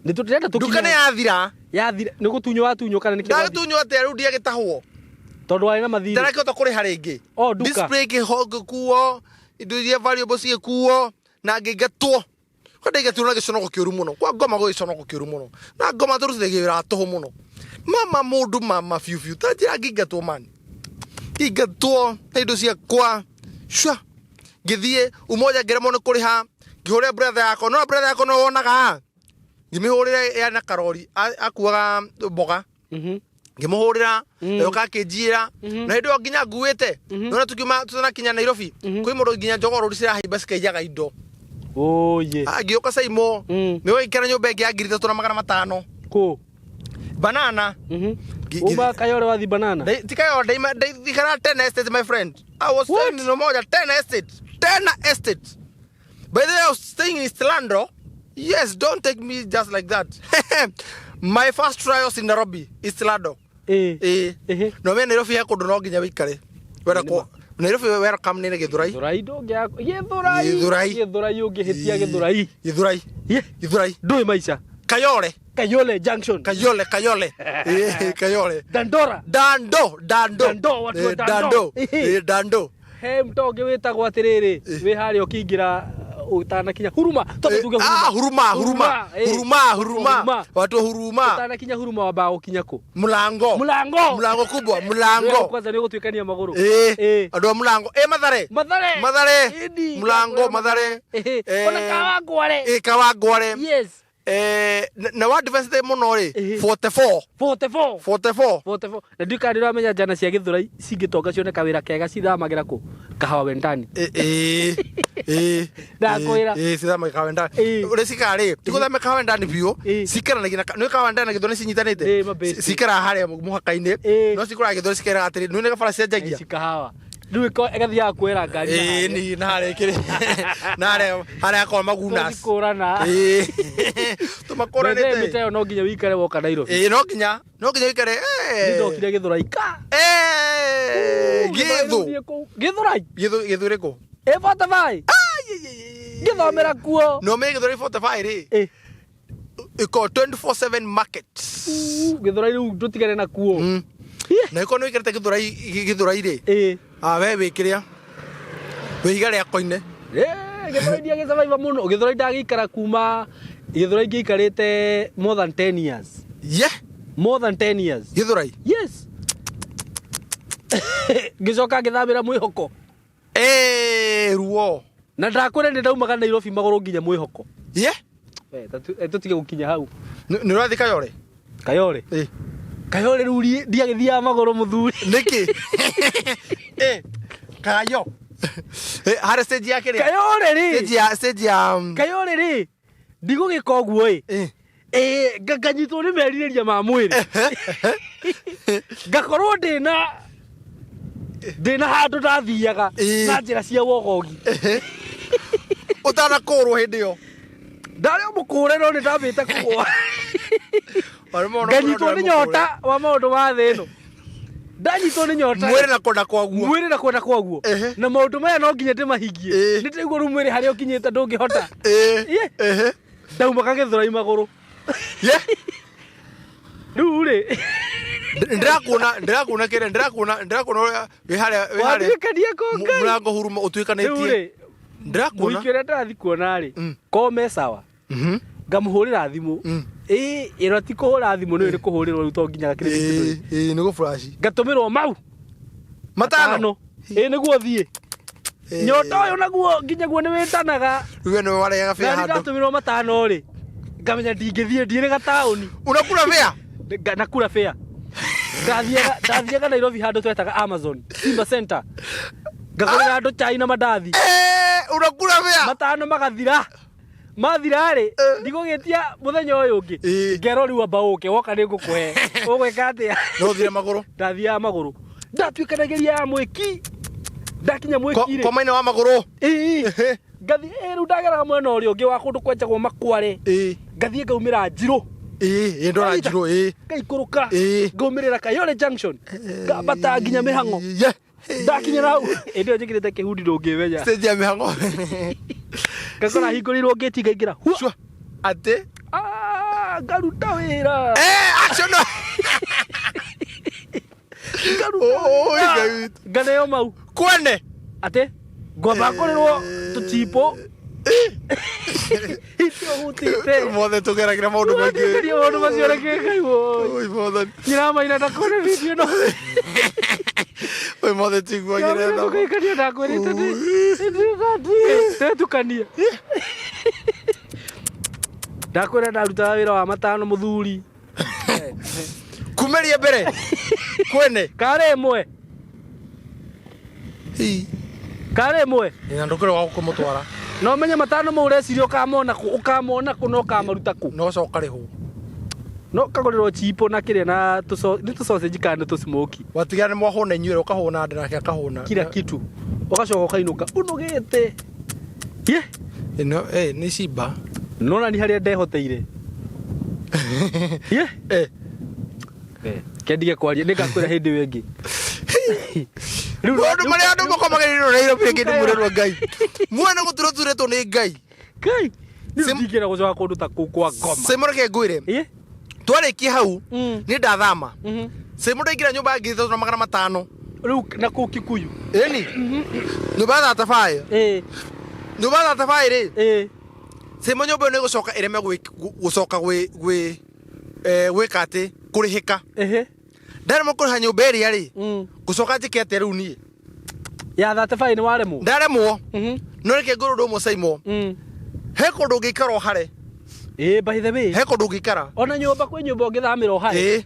nitutirenda tukinya nduka yathira ni gutunyo kana ni kibathi tunyo atia riu ndia gitahwo tondu ari na mathiri ndara kota kuri haringi display ke kuo indo iria variables ye kuo na ngigatwo kwenda igatwo na giconoko kiuru muno kwa ngoma go giconoko kiuru muno na ngoma turuthe wira toho muno mama mundu mama fiu tajira ngigatwo man igatwo indo cia kwa shwa githie umoja ngeremo ni kuriha ngihore brother yako no wonaga ngimihurire ya na karori akuaga mboga ngimuhurira yoka kijira na indo nginya nguite nona tukiuma tutana kinya Nairobi kwi mundu nginya njogoro ricira haimba cikajaga indo ye agioka saimo mewe ikana nyumba ingi ya ngiri 3,500 ku banana Uba kayore wathi banana tikayore dikara 10 estate my friend I was staying in moja 10 estate by the way I was staying in Stilando. Yes, don't take me just like that. My first trials in Nairobi is Stilando. No me Nairobi ya kundu no nginya wikare wera ko Nairobi welcome ni Githurai ndo ngya Githurai ungihitia Githurai ndui maica Kayole junction Kayole Dando he mtonge witagwo atiriri wi hari ukingira utanakinya huruma huruma watu huruma utanakinya huruma waba ukinya ku mulango kubwa kwanza ni gutwikania maguru andu mulango mathare mulango mathare ona kawangware yes na wa defense muno ri 44 na ndika ndiramenya jana cia Githurai cingitonga cione kawira kega cithamagira ku kahawa wendani ndakwira cithamagira kahawa wendani uri cikari tikuthame kahawa wendani biu cikaranagia no kahawa wendani na Githurai cinyitanite cikara haria muhaka-ini no cikura Githurai cikera atiri nune gabara cenjagia cikahawa riu ko egathia kwera ngari ni nare kire nare haria ko magunas kurana tumakoranite miteo no nginya wikare woka Nairobi no nginya wikare ndokire Githurai ka Githurai ko 45 ngithomera kuo no me Githurai 45 ri iko 24/7 market Githurai riu tutigane na kuo na iko no ikerete Githurai ri we wikiria wiga ria koine Githurai dia survive muno Githurai ndagikara kuma Githurai ngikarite more than 10 years more than 10 years Githurai yes gicoka ngithamira mwihoko ruo na ndakwire ndi ndaumaga Nairobi maguru nginya mwihoko tutige gukinya hau ni urathi Kayole ruri ndiagithia maguru muthuri niki kayo hara stage yake ri Kayole ri ndigugika uguo nganyitwo ni meririria ma mwiri ngakorwo ndina handu ndathiaga na njira cia wogogi utana kurwo hindi yo Ndari mukure no ndambite kugwa. Nganyitwo nĩ nyota wa maũndũ ma thĩ ĩno. Ndanyitwo nĩ nyota. Mwĩrĩ na kwenda kwaguo. Mwĩrĩ na kwenda kwaguo. Na maũndũ maya no nginya ndĩmahingie. Nĩ ndĩigua rĩu mwĩrĩ harĩa ũkinyĩte ndũngĩhota. Ndauma kagĩthũra magũrũ. Rĩu rĩ. Ndĩrakuona kĩrĩa ndĩrakuona wĩ harĩa mũrango huruma ũtuĩkanĩtie. Ndĩrakuona. Mũhiki ũrĩa ndĩrathiĩ kuona rĩ. Kome sawa. Ngamũhũrĩra thimũ. Ĩno ti kũhũra thimũ nĩ kũhũrĩrwo rĩu to nginya gakĩrĩ nĩ gũ flash. Ngatũmĩrwo mau. Matano. Nĩguo thiĩ. Nyota ũyũ naguo nginya guo nĩ wĩtanaga. Rĩu nĩ warega gabĩa handũ. Ngatũmĩrwo matano rĩ. Ngamenya ndingĩthiĩ ndirĩ gataũni. Unakula fare? Nakula fare. Ndathiaga Nairobi handũ twetaga Amazon Simba Center. Ngagũrĩra andũ chai na mandathi. Unakula fare? Matano magathira. Mathira rĩ ndigũgĩtia mũthenya ũyũ ũngĩ. Ngero rĩu amba ũke woka nĩ ngũkũhe. Ũgwĩka atĩa? No thire magũrũ. Ndathiaga magũrũ. Ndatuĩkanagĩria ya mwĩki. Ndakinya mwĩki rĩ. Komaine wa magũrũ. Ngathi rĩu ndageraga mwena ũrĩa ũngĩ wa kũndũ kwenjagwo Makware. Ngathiĩ ngaumĩra Njirũ. Ndora Njirũ. Ngaikũrũka. Ngaumĩrĩra Kayole Junction. Ngambata nginya Mĩhang'o. Ndakinya hau ĩndĩ ĩyo njĩkĩrĩte kĩhundi ndũngĩmenya. Stage ya Mĩhang'o. Ngakora hingũrĩirwo gate ngaingĩra. Atĩ ngaruta wĩra. Action. Nganeo mau. Kwene. Atĩ ngwamba ngũrĩrwo tũchipo. Itio mothe tũgeragĩra maũndũ maingĩ. Ndio maũndũ macio reke Ngai woĩ. Oi mothe. Nyiramaina ndakona video no. Oi mothe tiguagĩra tha. Ngĩkania ndakwĩrĩte ndĩ. Tukania. Ndakwĩra ndarutaga wĩra wa matano mũthuri. Kumeria mbere. Kwene. Kare ĩmwe. Kare ĩmwe. Ina ndũkĩrĩ wa kũmũtwara. No menye matano mau ũreciria ũkamona kũ no kamaruta kũ. No coka rĩhũ. No kagũrĩrwo chipo na kĩrĩa na nĩ sausage kana nĩ smoky. Watigana nĩ mwahũna inyuĩre ũkahũna nda nake akahũna. Kila kitu. Ũgacoka ũkainũka. Ũnogete. Ino nĩ ciba. Nona ni harĩa ndehoteire. Kendige kwaria nĩngakwĩra hĩndĩ ĩyo ĩngĩ. Rĩu andũ marĩa andũ makomagĩrĩrwo Nairobi kĩndũ mũrerwo Ngai. Muone gũturĩtwo nĩ Ngai. Ngai. Nĩndingĩra gũcoka kũndũ ta kũu kwa Ngoma. Semũreke ngwĩre. Twarĩkia hau nĩ ndathama. Semũndũ aingĩra nyũmba ya 3,500. Rĩu na kũu Kikuyu. Ĩni. Nyũmba ya Thabaĩ. Nyũmba ya Thabaĩ rĩ. Semũ nyũmba nĩ gũcoka ĩreme gũcoka gwĩka atĩ kũrĩhĩka. Ndaremwo kũrĩha nyũmba ĩrĩa rĩ. Gũcoka njĩke atĩa rĩu niĩ. Ya 35 nĩ waremwo. Ndaremwo. No reke ngũrũ ndũmwe Saimo. He kũndũ ũngĩikara hare. By the way. He kũndũ ũngĩikara. Ona nyũmba kwĩ nyũmba ũngĩthamĩra hare.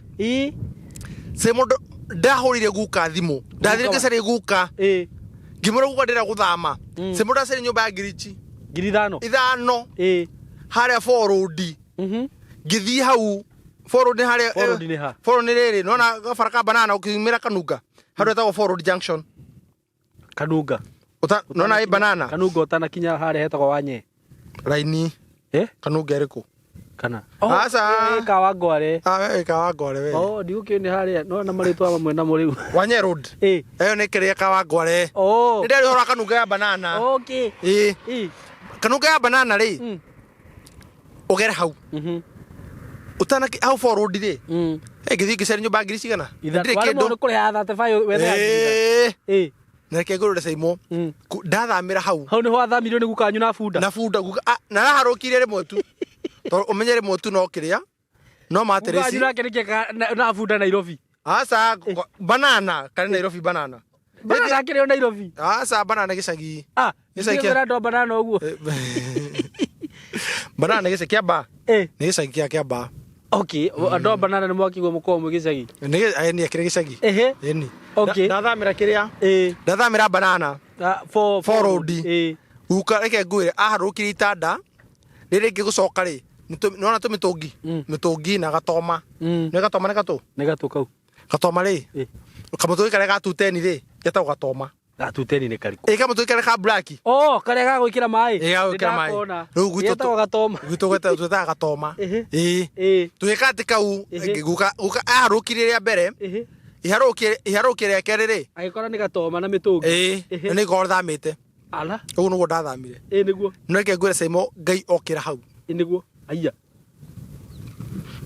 Saimo ndahũrire guka thimũ. Ndathire gĩcarĩ guka. Ngĩmũra guka ndĩra gũthama. Saimo ndacarĩ nyũmba ya Ngirichi. 5,000. Harĩa Forod. Ngĩthiĩ hau. Forod harĩa. Forod nĩ rĩrĩ. Nona gabara ka banana ũkiumĩra Kanunga. Harĩa etagwo Forod Junction. Kanunga. Nona banana. Kanunga ũtanakinya harĩa hetagwo Wanye. Raini. Kanunga ĩrĩkũ? Kana. Aca. Kawangware. Kawangware we. Ndigũkĩone harĩa no na marĩtwa mamwe namo rĩu. Wanye Road. Ĩyo nĩ kĩrĩa Kawangware. Nĩ ndĩrĩ hora Kanunga ya banana. Kanunga ya banana rĩ. Ũgere hau. Utanaki hau Forod rĩ. Ngĩthiĩ ngĩcaria nyũmba ngiri cigana. Ndirĩ kĩndũ. Nĩ kũrĩha 35 wethe. Nake ngũrũre Saimo. Ndathamĩra hau. Hau nĩho athamirio nĩ gukanyu na bunda. Na bunda na raharũkire rĩmwe tu. Tondũ ũmenye rĩmwe tu no kĩrĩa. No matereci. Gukanyu nake nĩkĩ na bunda Nairobi. Aca banana kana Nairobi banana. Banana kĩrĩ Nairobi. Aca banana gĩcagi. Gĩcagi kĩa ndo banana ũguo. Banana gĩcagi kĩa ba. Nĩ gĩcagi kĩa ba. Okay, ndo banana nĩ mwakigwo mũkorwo mwe gĩcagi. Nĩ akĩrĩ gĩcagi. Ĩni. Okay. Ndathamĩra kĩrĩa? Ndathamĩra banana. Forod. Guka reke ngwĩre aharũkire itanda. Rĩrĩ ngĩgũcoka rĩ. Nona tũmĩtũngi. Mĩtũngi na gatoma. Nĩ gatoma nĩ gatũ? Nĩ gatũ kau. Gatoma rĩ. Kamũtũngi karĩa ga 210 rĩ. Getagwo gatoma. Gatuteni ni kariku. Eka mutu kare ka black. Oh, kare ga gwikira mai. Gwikira mai. Riu gwito gatoma. Gwito gweta gatoma. Tuikate kau guka arukire ria mbere. Iharukire ria kerere. Agikora ni gatoma na mitungi. Ni gothamite. Ala. Ugu nugo ndathamire. Niguo. Nureke ngwire Saimo Ngai okira hau. Niguo. Aya.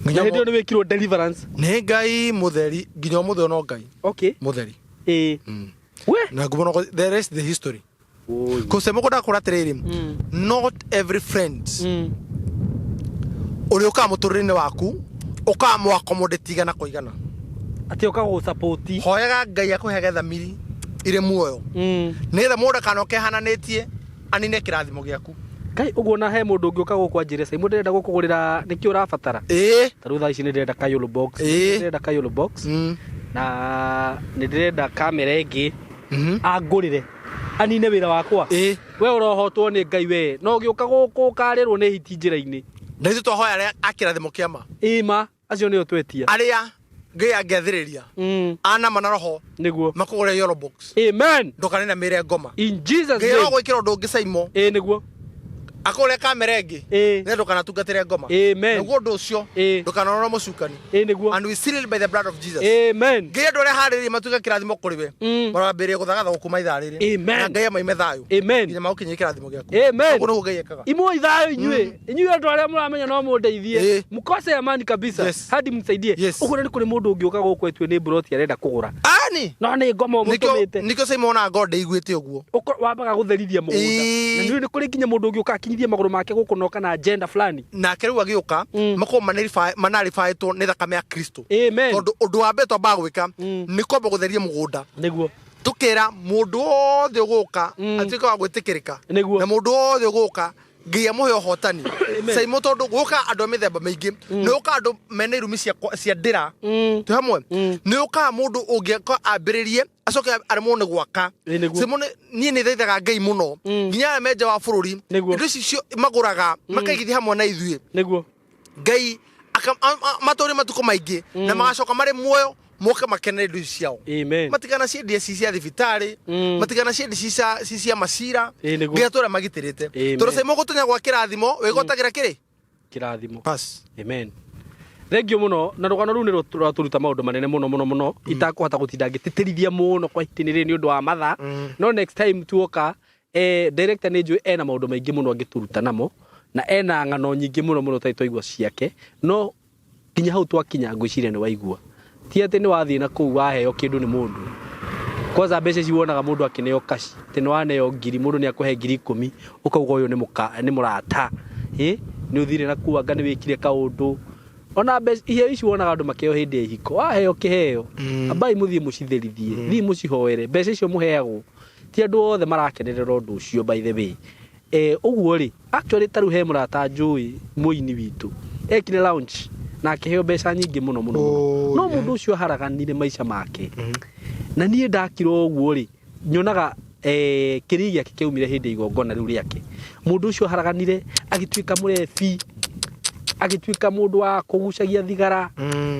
Nginya ndio ni wikirwo deliverance. Ni Ngai mutheri, nginya mutheri no Ngai. Okay. Mutheri. We. Na ngubono the rest the history. Kusema koda kuratiriri. Not every friend. Uri ukamuturire waku, ukamwa accommodate igana kuigana. Ati ukago support. Hoyaga Ngai akuhege thamiri ire muoyo. Nitha mundu kanoke hananitie anine kirathimo giaku. Kai uguo na he mundu ungi ukago kwa njire Saimo ndirenda gukugurira niki urabatara. Taru thaa ici ndirenda kayolo box. Ndirenda kayolo box. Na ndirenda kamera ingi angurire anine wira wakwa. We urohotwo ni Ngai we no giuka guku karirwo ni hiti njira-ini. Na ithu twahoya aria akirathimo kiama. Ma acio ni otwetia. Aria Ngai angethiriria. Ana manaroho. Niguo. Makugure yellow box. Amen. Ndukane na mere ngoma. In Jesus name. Ngai ogwikira undu ungi Saimo. Niguo. Akore kamera ingi. Ne ndukana tungatire ngoma. Amen. Niguo undu ucio. Ndukana no mucukani. Niguo. And we sealed by the blood of Jesus. Amen. Ngai andu aria hariri matuga kirathimo kuri we. Marambire guthagatha gukuma ithariri. Amen. Ngai amaime thayo. Amen. Nginya maukinye kirathimo giaku. Amen. Uguo nuguo Ngai ekaga. Imwe ithayo inyue andu aria muramenya no mundeithie. Mukose amani kabisa. Hadi msaidie. Uguo ni kuri mundu ungi ukaga ukwetwe ni broti arenda kugura. Ani. No ni ngoma mutumite. Niko Saimo na God iguite uguo. Wambaga gutherithia mugunda. Na ni kuri kinya mundu ungi ukakinyithia maguru make gukunoka na agenda fulani. Na keriu agiuka mako manarifaitwo ni thakame ya Kristo. Amen. Tondu undu wa mbere twamba gwika ni kwamba gutheria mugunda. Niguo. Tukira mundu wothe uguka atuika wa gwitikirika. Na mundu wothe uguka Ngai amuhe uhotani. Saimo tondu guka andu mithemba maingi ni uka andu mena irumi cia ndira tu hamwe ni uka mundu ungeka ambiririe acoke arimo ni gwaka. Saimo ni thaithaga Ngai muno nginya meja wa bururi indo icio maguraga makaigithia hamwe na ithuĩ. Niguo. Ngai maturi matuko maingi na magacoka mari muoyo moka makenere indo ciao. Amen. Matigana ciendie cia thibitari matigana ciendie cia macira ngia tura magitirite tura Saimo gutunya gwa kirathimo wigotagira kiri kirathimo. Pass. Amen. Thengio muno na rugano ru ni rwaturuta maundu manene muno itakuhota gutinda ngititirithia muno kwa itinire ni undu wa matha. No next time tuoka director ni njui ena maundu maingi muno angituruta namo na ena ng'ano nyingi muno taitwaigua ciake no kinya hau twakinya ngwiciria ni waigua ti ati ni wathii na kuu waheo kindu ni mundu kwanza mbeca ciwonaga mundu akineo kaci ti ni waneo ngiri mundu ni akuhe ngiri 10 ukauga uyu ni murata ni uthire na kuu anga ni wikire kaundu ona mbeca iheo ici wonaga andu makeo hindi ya ihiko waheo kiheo abai muthie mucitherithie thii mucihoere mbeca icio muheagwo ti andu othe marakenerera undu ucio by the way uguo ri actually taru he murata njui muini witu ekire launch na akiheo mbeca nyingi muno no mundu ucio haraganire maica make na nie ndakiro uguo ri nyonaga kiri giake kiumire hindi igongona riu riake mundu ucio haraganire agituika murefi agituika mundu wa kugucagia thigara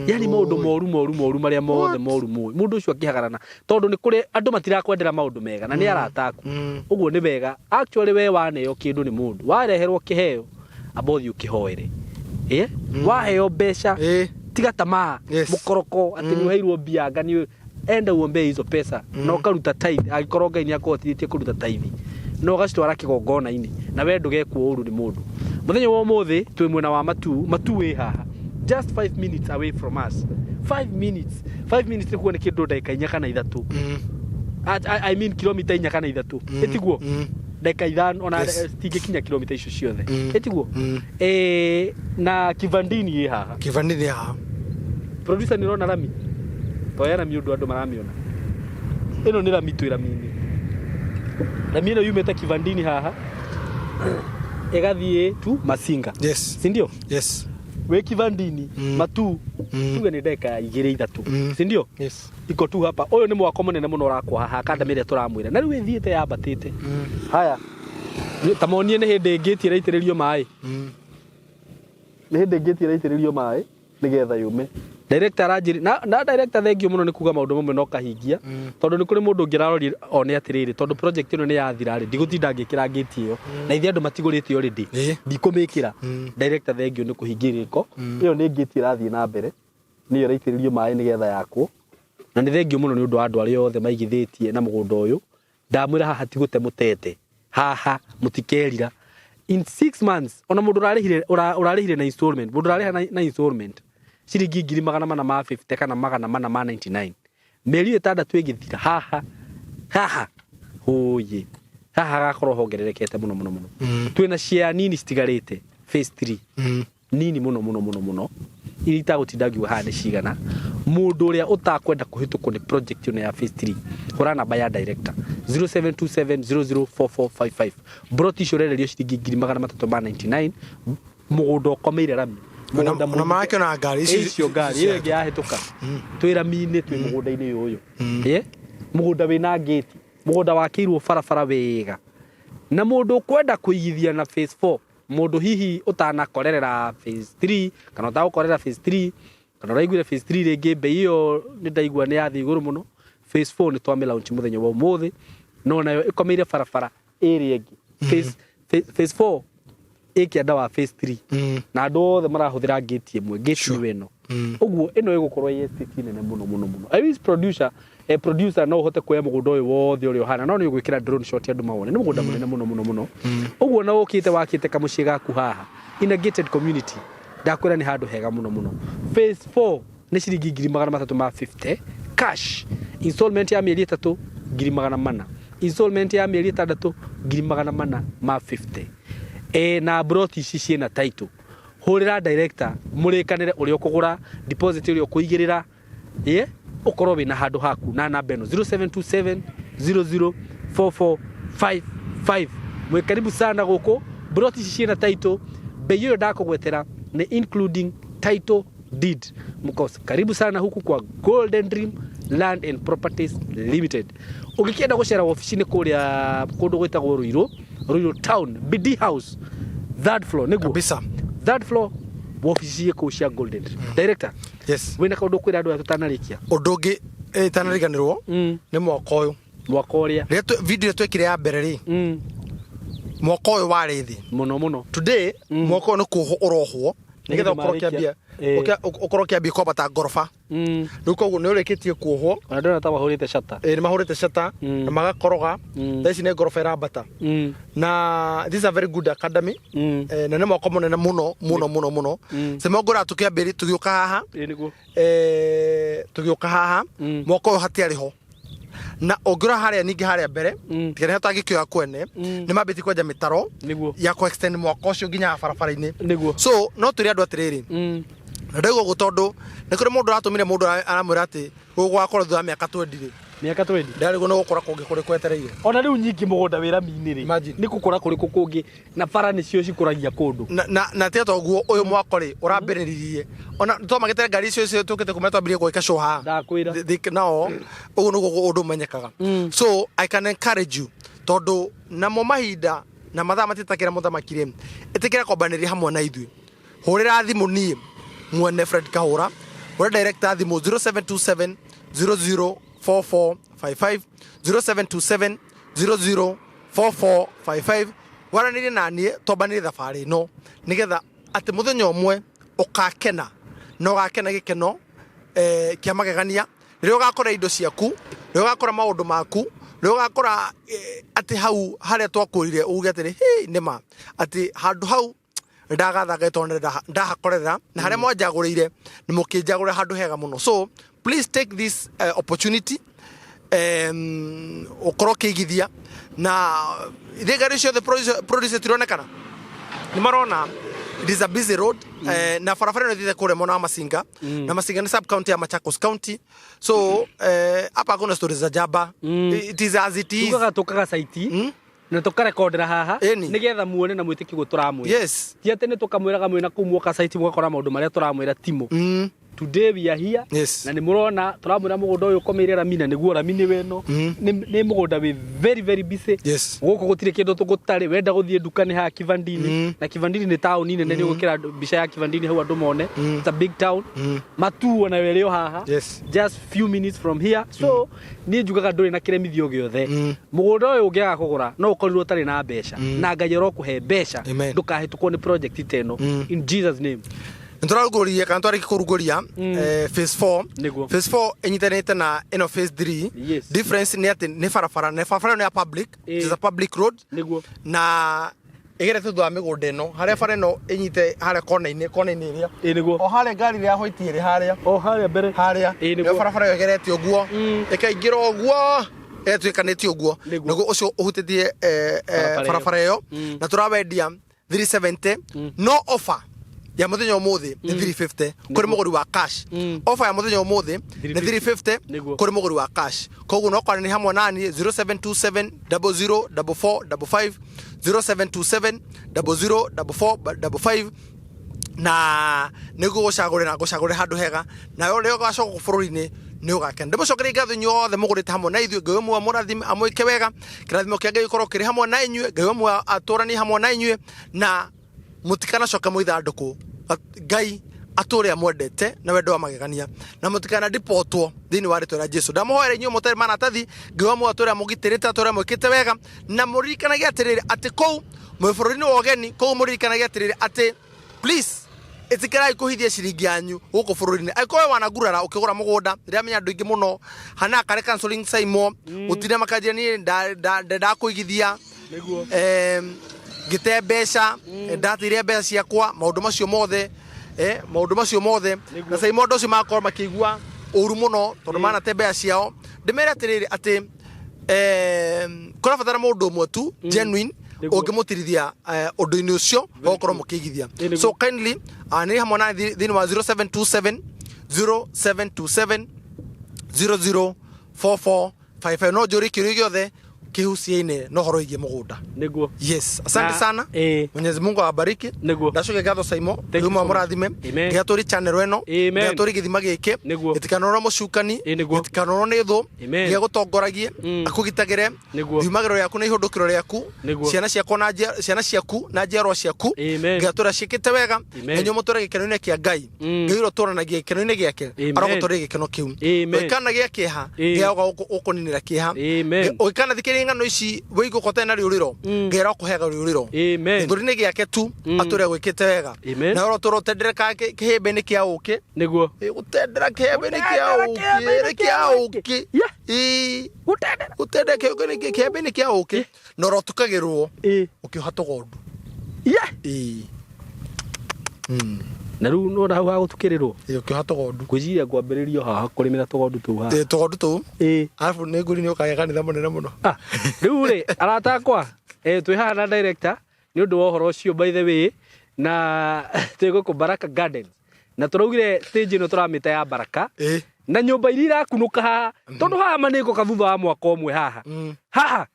yani maundu moru maria mothe moru mundu ucio akihagarana tondu ni kuri andu matirakwendera maundu mega na ni arataku uguo ni wega actually we waneo kindu ni mundu wareherwo kiheo abothi ukihoere waheo mbeca tiga tamaa mukoroko ati ni uheirwo bianga ni enda uombe hizo pesa na ukaruta tithe agikorwo Ngai ni akotitie kuruta tithe no gacitwara kigongona-ini na we ndugekwo uru ni mundu muthenya wa umuthi twi mwena wa matu wi haha just 5 minutes away from us 5 minutes ni kuone kindu ndagika 4 kana 3 I mean kilomita 4 kana 3 etiguo ndagika 5 ona stingikinya kilomita icio ciothe etiguo na Kivandini wi haha producer ni rona rami toyana miundu andu maramiona ino ni rami twiramini rami ino yumete Kivandini haha egathie tu Masinga si ndio we Kivandini matu tuge ni ndeka 2-3 si ndio iko tu hapa uyu ni mwako munene muno rakwa haha academy ria turamwira na riu ithiete yambatite haya tamonie ni hindi ngiti iraitiririo mai ni hindi ngiti iraitiririo mai nigetha yume director arajiri na director thengio muno ni kuga maundu mamwe no kahingia tondu ni kuri mundu ngirarori one atiriri tondu project ino ni yathira ri ndigutinda ngikira gate iyo na ithi andu matigurite already ndikumikira director thengio ni kuhingiriko iyo ni gate irathie na mbere niyo raitiririo mai ni getha yakwo na ni thengio muno ni undu wa andu ari othe maigithitie na mugunda uyu ndamwira haha tigute mutete haha mutikerira in 6 months ona mundu urarihire na installment mundu urariha na installment ciringi 450 kana 499 meri etandatu igithira haha hoye haha gakorwo hongererekete muno twina share nini stigarite phase 3 nini muno irita gutindagiwa hane cigana mundu uria utakwenda kuhituko ni project ino ya phase 3 hura namba ya director 0727004455 broti shorererio ciringi 399 mugunda ukomeire rami na make na ngari icio ngari iyo ngi ahituka twira mine twi mugunda-ini uyu mugunda wina gate mugunda wakirwo barabara wega na mundu kwenda kuigithia na phase 4 mundu hihi utanakorerera phase 3 kana utagukorera phase 3 kana uraigwire phase 3 ringi bei iyo ni ndaigua ni yathi iguru muno phase 4 ni twame launch muthenya wa umuthi no nayo ikomeire barabara area ingi phase 4 ikienda wa phase 3 na andu othe marahuthira gate imwe gate weno uguo ino igukorwo estate nene muno I wish producer no hote kuya mugunda uyu wothe uri ohana no ni gwikira drone shot andu mawone ni mugunda munene muno uguo na ukite wakite kamucie gaku haha in a gated community ndakwira ni handu hega muno phase 4 ni ciringi 350 cash installment ya mieri 3 400 installment ya mieri 6 450 na broti ici ciena title hurira director murikanire uri okugura deposit uri okuigirira ukorwo wina handu haku na namba eno 0727004455 mwe karibu sana guku broti ici ciena title bei iyo ndakugwetera ni including title deed mukos karibu sana huku kwa Golden Dream Land and Properties Limited ukikienda gucera office-ini kuria kundu gwitagwo Ruiru Town BD House third floor niguo kabisa third floor office yako cia Golden Director yes wina kaundu kwira andu tutanarikia udungi tanariganirwo ni mwaka uyu video twekire ya mbere ri mwaka uyu wari thi muno today mwaka uyu ni kuho urohwo nigetha ukoro kiambia kwambata ngoroba riu koguo ni urikitie kuohwo na ndona ta mahurite shata ni mahurite shata na magakoroga thaici ni ngoroba irambata na this is a very good academy na ni mwako munene muno semogora tukiambiri tugiuka haha mwako uyu hatiariho na ogura haria ningi haria mbere tikene hatangikioya kwene ni mabiti kwenja mitaro ya ko extend mwako ucio nginya barabara-ini so no turi andu atiriri ndego gutondu ni kuri mundu ratumire mundu aramwira ati gugwakora thutha miaka 20 ndari go no gukora kungi kuri kwetereire ona riu nyingi mugunda wira miniri ni gukora kuri kukungi na bara ni cio cikuragia kundu na teto guo uyu mwako ri urambiriririe ona to magitera ngari cio tukite kumeta birie gwika show ha ndakwira nao ugu no undu menyekaga so I can encourage you tondu na mo mahinda na mathaa matitakira muthamakire itikira kombaniri hamwe na ithui hurira thimu nie mwene Fred Kahura ura director thimu 0727 004455 0727 004455 waranire nanie tombanire thabari no nigetha ati muthenya umwe ukakena no gakena gikeno kia magegania ririo gakora indo ciaku ririo gakora maundu maku ririo gakora ati hau haria twakurire uge atiri nima ati handu hau ndagathaga tonda ndahakorera na haria mwanjagurire ni mukinjagure handu hega muno so please take this opportunity ukoro kigithia na thigari cio the producer tironekana ni marona it is a busy road na farafara no thithe kure mona Masinga na Masinga ni sub county ya Machakos county so hapa kuna stories za jaba it is as it is tukaga site na tukarekondera haha nigetha muone na mwitiki go turamwira yes ti ati ni tukamwiraga mwina kumwoka site mugakora maundu maria turamwira timo today we are here na ni murona turamwira mugunda uyu komeire Ramina niguo Ramini weno ni mugunda we very busy guko gutire kindu tugutari wenda guthie duka ni ha Kivandini na Kivandini ni town nene ni gukira bisha ya Kivandini hau andu mone it's a big town matu na welio haha just few minutes from here so ni njugaga nduri na kiremithio giothe mugunda uyu ungiaga kugura no ukorirwo tari na besha na Ngai arokuhe besha ndukahitukwo ni project iteno in Jesus name. Nturaguria kana twari kikuruguria phase 4 phase 4 enyitanete na eno phase 3 difference ni ati ni farafara ni public it is a public road na egerete thwa migunda eno haria fara eno enyite haria kona-ini iria o haria ngari ria hoiti iri haria o haria mbere haria ni farafara egerete oguo ekaingira oguo etwikanite oguo niguo ucio uhutitie farafara iyo na turawendia 370 no offer ya muthenya umuthi ni 350 kuri muguri wa cash offer ya muthenya umuthi ni 350 kuri muguri wa cash koguo no kwa ni hamwe nani 0727 004455 0727 004455 na niguo gucagurira handu hega na yo leo gacoka bururi-ini ni ugakena ndibocokere ngatho nyothe mugurite hamwe na ithuĩ Ngai mwe murathime amwike wega kirathimo kia Ngai ikorwo kiri hamwe na inyuĩ Ngai mwe aturani hamwe na inyuĩ na mutikana coka muithanduku Ngai aturi amwendete na wendo wa magegania na mutikana dipotwo thini wa ritwa Jesu ndamuhoere inyuĩ mutari manatathi Ngai mwe aturi amugitirite aturi amwikite wega na muririkanagia atiriri ati kou mwibũrũri-inĩ wa ũgeni kou muririkanagia atiriri ati please itikirai kuhithia ciringi yanyu guku bururi-ini aikowe wanagurara ukigura mugunda riria menya andu ingi muno hana kare counseling saimo utire makanjira ni nda kuigithia niguo gite mbeca ndatire mbeca ciakwa maundu macio mothe na saimo ndo cio makorwo makigua uru muno tondu mana te mbeca ciao ndimere atiriri ati kora fatara mundu umwe tu genuine ungimutirithia undu-ini ucio gokorwo mukigithia so kindly ni hamwe na thini wa 0727 004455 no njuri kiru giothe kihucia-ini no horo igie mugunda niguo yes asante sana Mwenyezi Mungu awabariki ndacoke ngatho Saimo Ngai murathime ngaturi channel eno ngaturi githima giki itikanoro mucukani itikanoro ni thu gia gutongoragie akugitagire thimagiro yaku na ihundukiro riaku ciana ciaku na njiarwa ciaku ngatura cikite wega enyo muture gikeno-ini kia Ngai Ngai roturanagia gikeno-ini giake aroguture gikeno kiu wikana gia kieha giaga ukuninira kieha wikana thikiri ngano ici wigo kotena riuriro ngera kuhega riuriro nduri-ini giake tu ature gwikite wega na ro turotendera ka kihembe-ini kia uki niguo gutendera kihembe-ini kia uki gutendera kihembe-ini kia uki no rotukagirwo ukihatogondu na riu no na ha gutukirirwo ukihatogondu ngwiciria ngwambiririo haha kurimira togondu tu haha togondu tu alafu ni nguri ni ukage kanitha munene muno riu ri arata akwa twi haha na director ni undu wa uhoro ucio by the way na twiguku Baraka Gardens na turaugire stage ino turamita ya Baraka na nyumba iria irakunuka haha tondu haha maniko kathutha wa mwaka umwe haha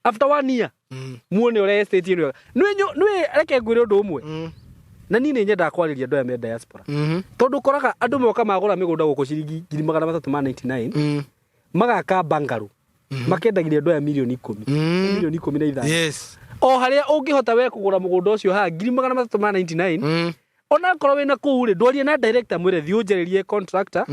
after 1 year muone ore stage ino nwe reke ngwire undu umwe na nini nyenda kwariria andu aya me diaspora tondu koraga andu moka magura migunda guku ciringi 399 magaka bangaru makendagiria andu aya milioni 10 milioni 15 yes o haria ungihota we kugura mugunda ucio ha 399 ona korwo wina kuu ri ndwarie na director mwire thiunjeririe contractor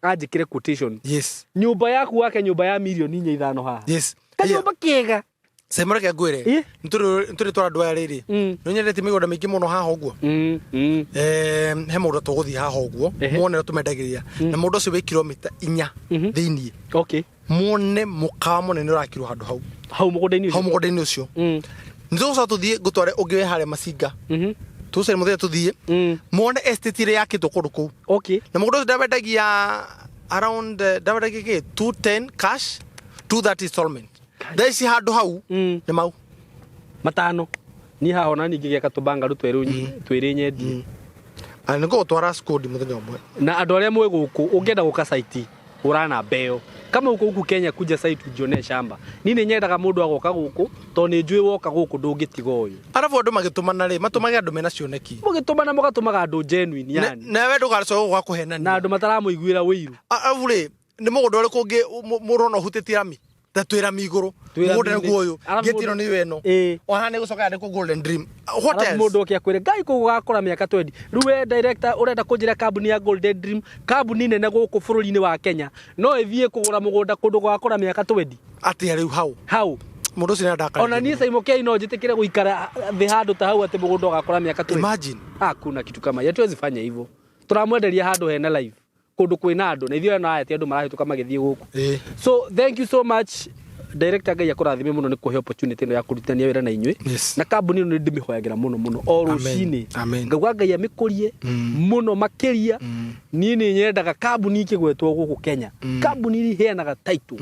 anjikire quotation yes nyumba yaku wake nyumba ya milioni 5 haha yes kanyumba kiega Saimo reke ngwire nturi twara ndwaya riri no nyendete migunda mingi muno haha uguo he mundu tuguthie haha uguo muone tumendagiria na mundu ucio wi kilomita 4 thiini okay muone mukawa munene urakirwo handu hau mugunda-ini ucio nduca tuthie ngutware ungiwe haria Masinga tucere muthia tuthie muone estate ire yakitwo kundu kuu okay na mundu ucio ndawendagia around ndawendagia 210 cash 230 installment Daisi handu hau ni mau matano ni haho na ningi geka tubangaru twiri nyendi ani ngo twara skodi muthenya umwe na andu aria mwe guku ungienda guka site hurana beo kama uko huku Kenya kuja sasa tujione shamba nini nyendaga mundu agoka guku to ni njui woka guku ndungitigo uyu arafu andu magitumana ri matumage andu mena cioneki mugitumana mugatumaga andu genuine yani na we ndugacoka gwa kuhenania na andu mataramuiguira wiru arafu ri ni mugundu uri kungi murono hutitirami tatwira miguru mugundu ni guoyu getino ni weno ona ni gucoka ndi ku Golden Dream what else mundu okiakwire ngai ku gakora miaka 20 ruwe director urenda kunjira kambuni ya Golden Dream kambuni nene guku bururi-ini wa Kenya no ithie kugura mugunda kundu gwakora miaka 20 ati riu hau mundu ucio ndaka ona ni Simon Kei no njitikire guikara thi handu ta hau ati mugunda gakora miaka 20 imagine hakuna kitu kama hiyo tuwezi fanya hivyo turamwenderia handu hena live kundu kwina andu na ithio na ati andu marahituka magithie guku so thank you so much director ngai akurathime muno ni kuhe opportunity no ya kurutania wira na inywe na kambuni no ndimihoyagira muno o rucini ngauga ngai amikurie muno makiria ni nyendaga kambuni ikigwetwo guku Kenya kambuni iri heanaga title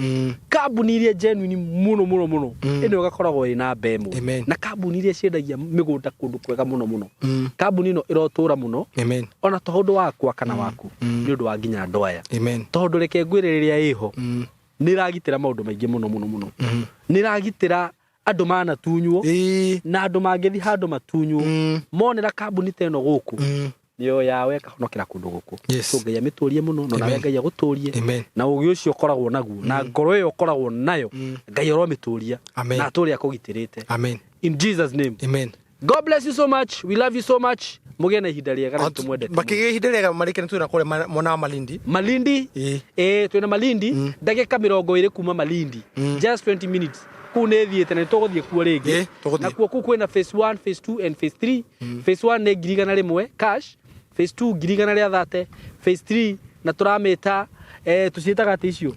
kambuni iri genuine muno ino gakoragwo ina bemo na kambuni iri ciendagia migunda kundu kwega muno kambuni no irotura muno ona tondu wakwa kana waku ni undu wa nginya ndoya tondu reke ngwiriria iho niragitira maundu maingi muno niragitira andu mana tunywo na andu mangithi handu matunywo monera kambuni teno guku niyo yawe kahonokera kundu guku so ngai amiturie muno no nawe ngai aguturie na ugi ucio koragwo naguo na ngoro iyo koragwo nayo ngai aromituria na aturi akugitirite in Jesus name God bless you so much. We love you so much. Mugena ihinda riega na tumwendete. Makige ihinda riega marikene twina kule mona Malindi. Malindi? Twina Malindi. Ndagika 20 kuma Malindi. Just 20 minutes. Kune thiete na tuguthie kuo ringi. Na kuo kwina phase 1, phase 2 and phase 3. Phase 1 ne girigana rimwe cash. Phase 2 girigana ria thate. Phase 3 na turameta tuciitaga ticio.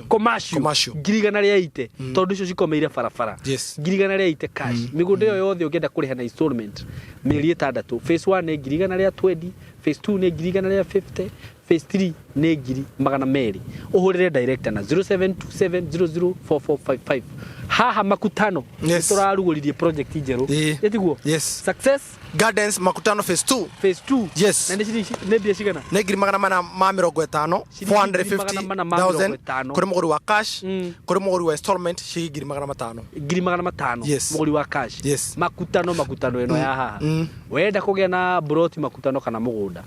Commercial. Girigana ria ite. Tondu icio cikomeire barabara. Girigana ria ite cash. Migunda yo yothe ungenda kuriha na installment. Miri 6. Phase 1 ne girigana ria 20. Phase 2 ne girigana ria 50. Phase 3 ne giri magana meri. Uhurire director na 0727004455. Haha makutano. Turaruguririe project njeru. Yetiguo. Success Gardens makutano phase 2. Phase 2. Yes. Na ne bia cigana. Ne giri magana mana ma 50. 450,000. Kuri muguri wa cash. Kuri muguri wa installment shigiri magana 500. Giri magana 500. Muguri wa cash. Makutano eno ya haha. Wenda kugia na broti makutano kana mugunda.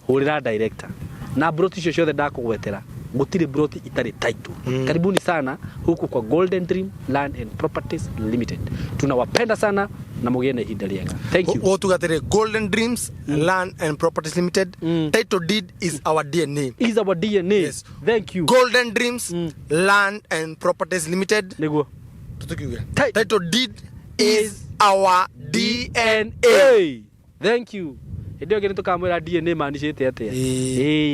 Hurira director. Na broti icio ciothe ndakugwetera gutire broti itari title. Karibuni sana huku kwa Golden Dream Land and Properties Limited. Tunawapenda sana na mugene ihinda riega. Thank you. Wotu gatire Golden Dreams Land and Properties Limited. Title deed is our DNA. Is our DNA. Yes. Thank you. Golden Dreams Land and Properties Limited. Niguo. Tutukiuge. Title deed is our DNA. Thank you. Ndio gani tukamwira DNA maanisha atia.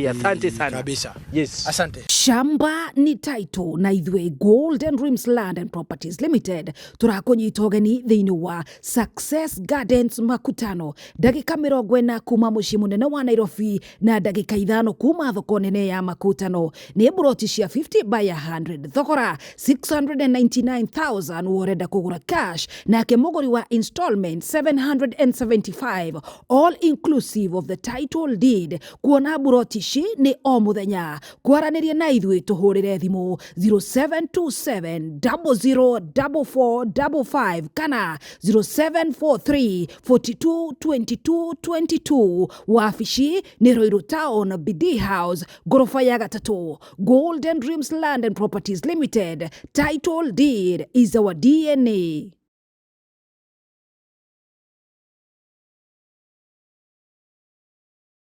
Asante sana. Kabisa. Yes. Asante. Shamba ni title na ithwe Golden Dreams Land and Properties Limited turakonyita ugeni thiini wa Success Gardens makutano ndagika 40 kuma mucii munene wa Nairobi na ndagika 5 kuma thoko nene ya makutano ni broti cia 50 by 100 thogora 699,000 worenda kugura cash na kemogori wa installment 775 all inclusive of the title deed. Kuona broti ci ni o muthenya kwaraniria na ithwe tuhurire thimu 0727004455 kana 0743422222. Wafici ni Roiro Town BD House gorofa ya 3. Golden Dreams Land and Properties Limited. Title deed is our DNA.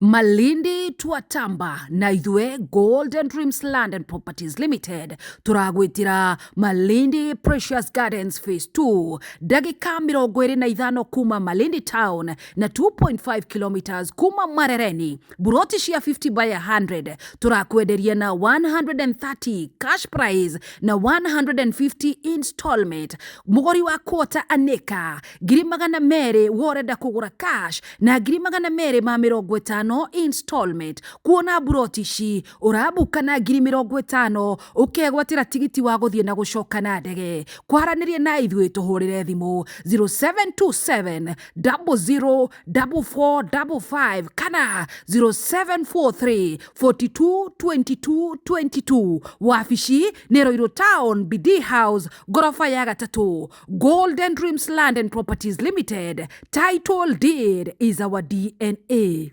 Malindi tuatamba na ithwe Golden Dreams Land and Properties Limited turagwitira Malindi Precious Gardens Phase 2 ndagika 25 kuma Malindi Town na 2.5 kilometers kuma Marereni. Buroti cia 50 by 100 turakwenderia na 130 cash price na 150 installment. Mugori wa kwota aneka giri magana mere worenda kugura cash na giri magana mere ma 50 5 installment. Kuona buroti ici urabuka na 50,000 ukegwatira tigiti wa guthie na gucoka na ndege. Kwaranirie na ithuĩ tuhurire thimu 0727 004455 kana 0743 42 22 22. Wabici nĩ Roiro Town, BD House, gorofa ya 3. Golden Dreams Land and Properties Limited. Title deed is our DNA.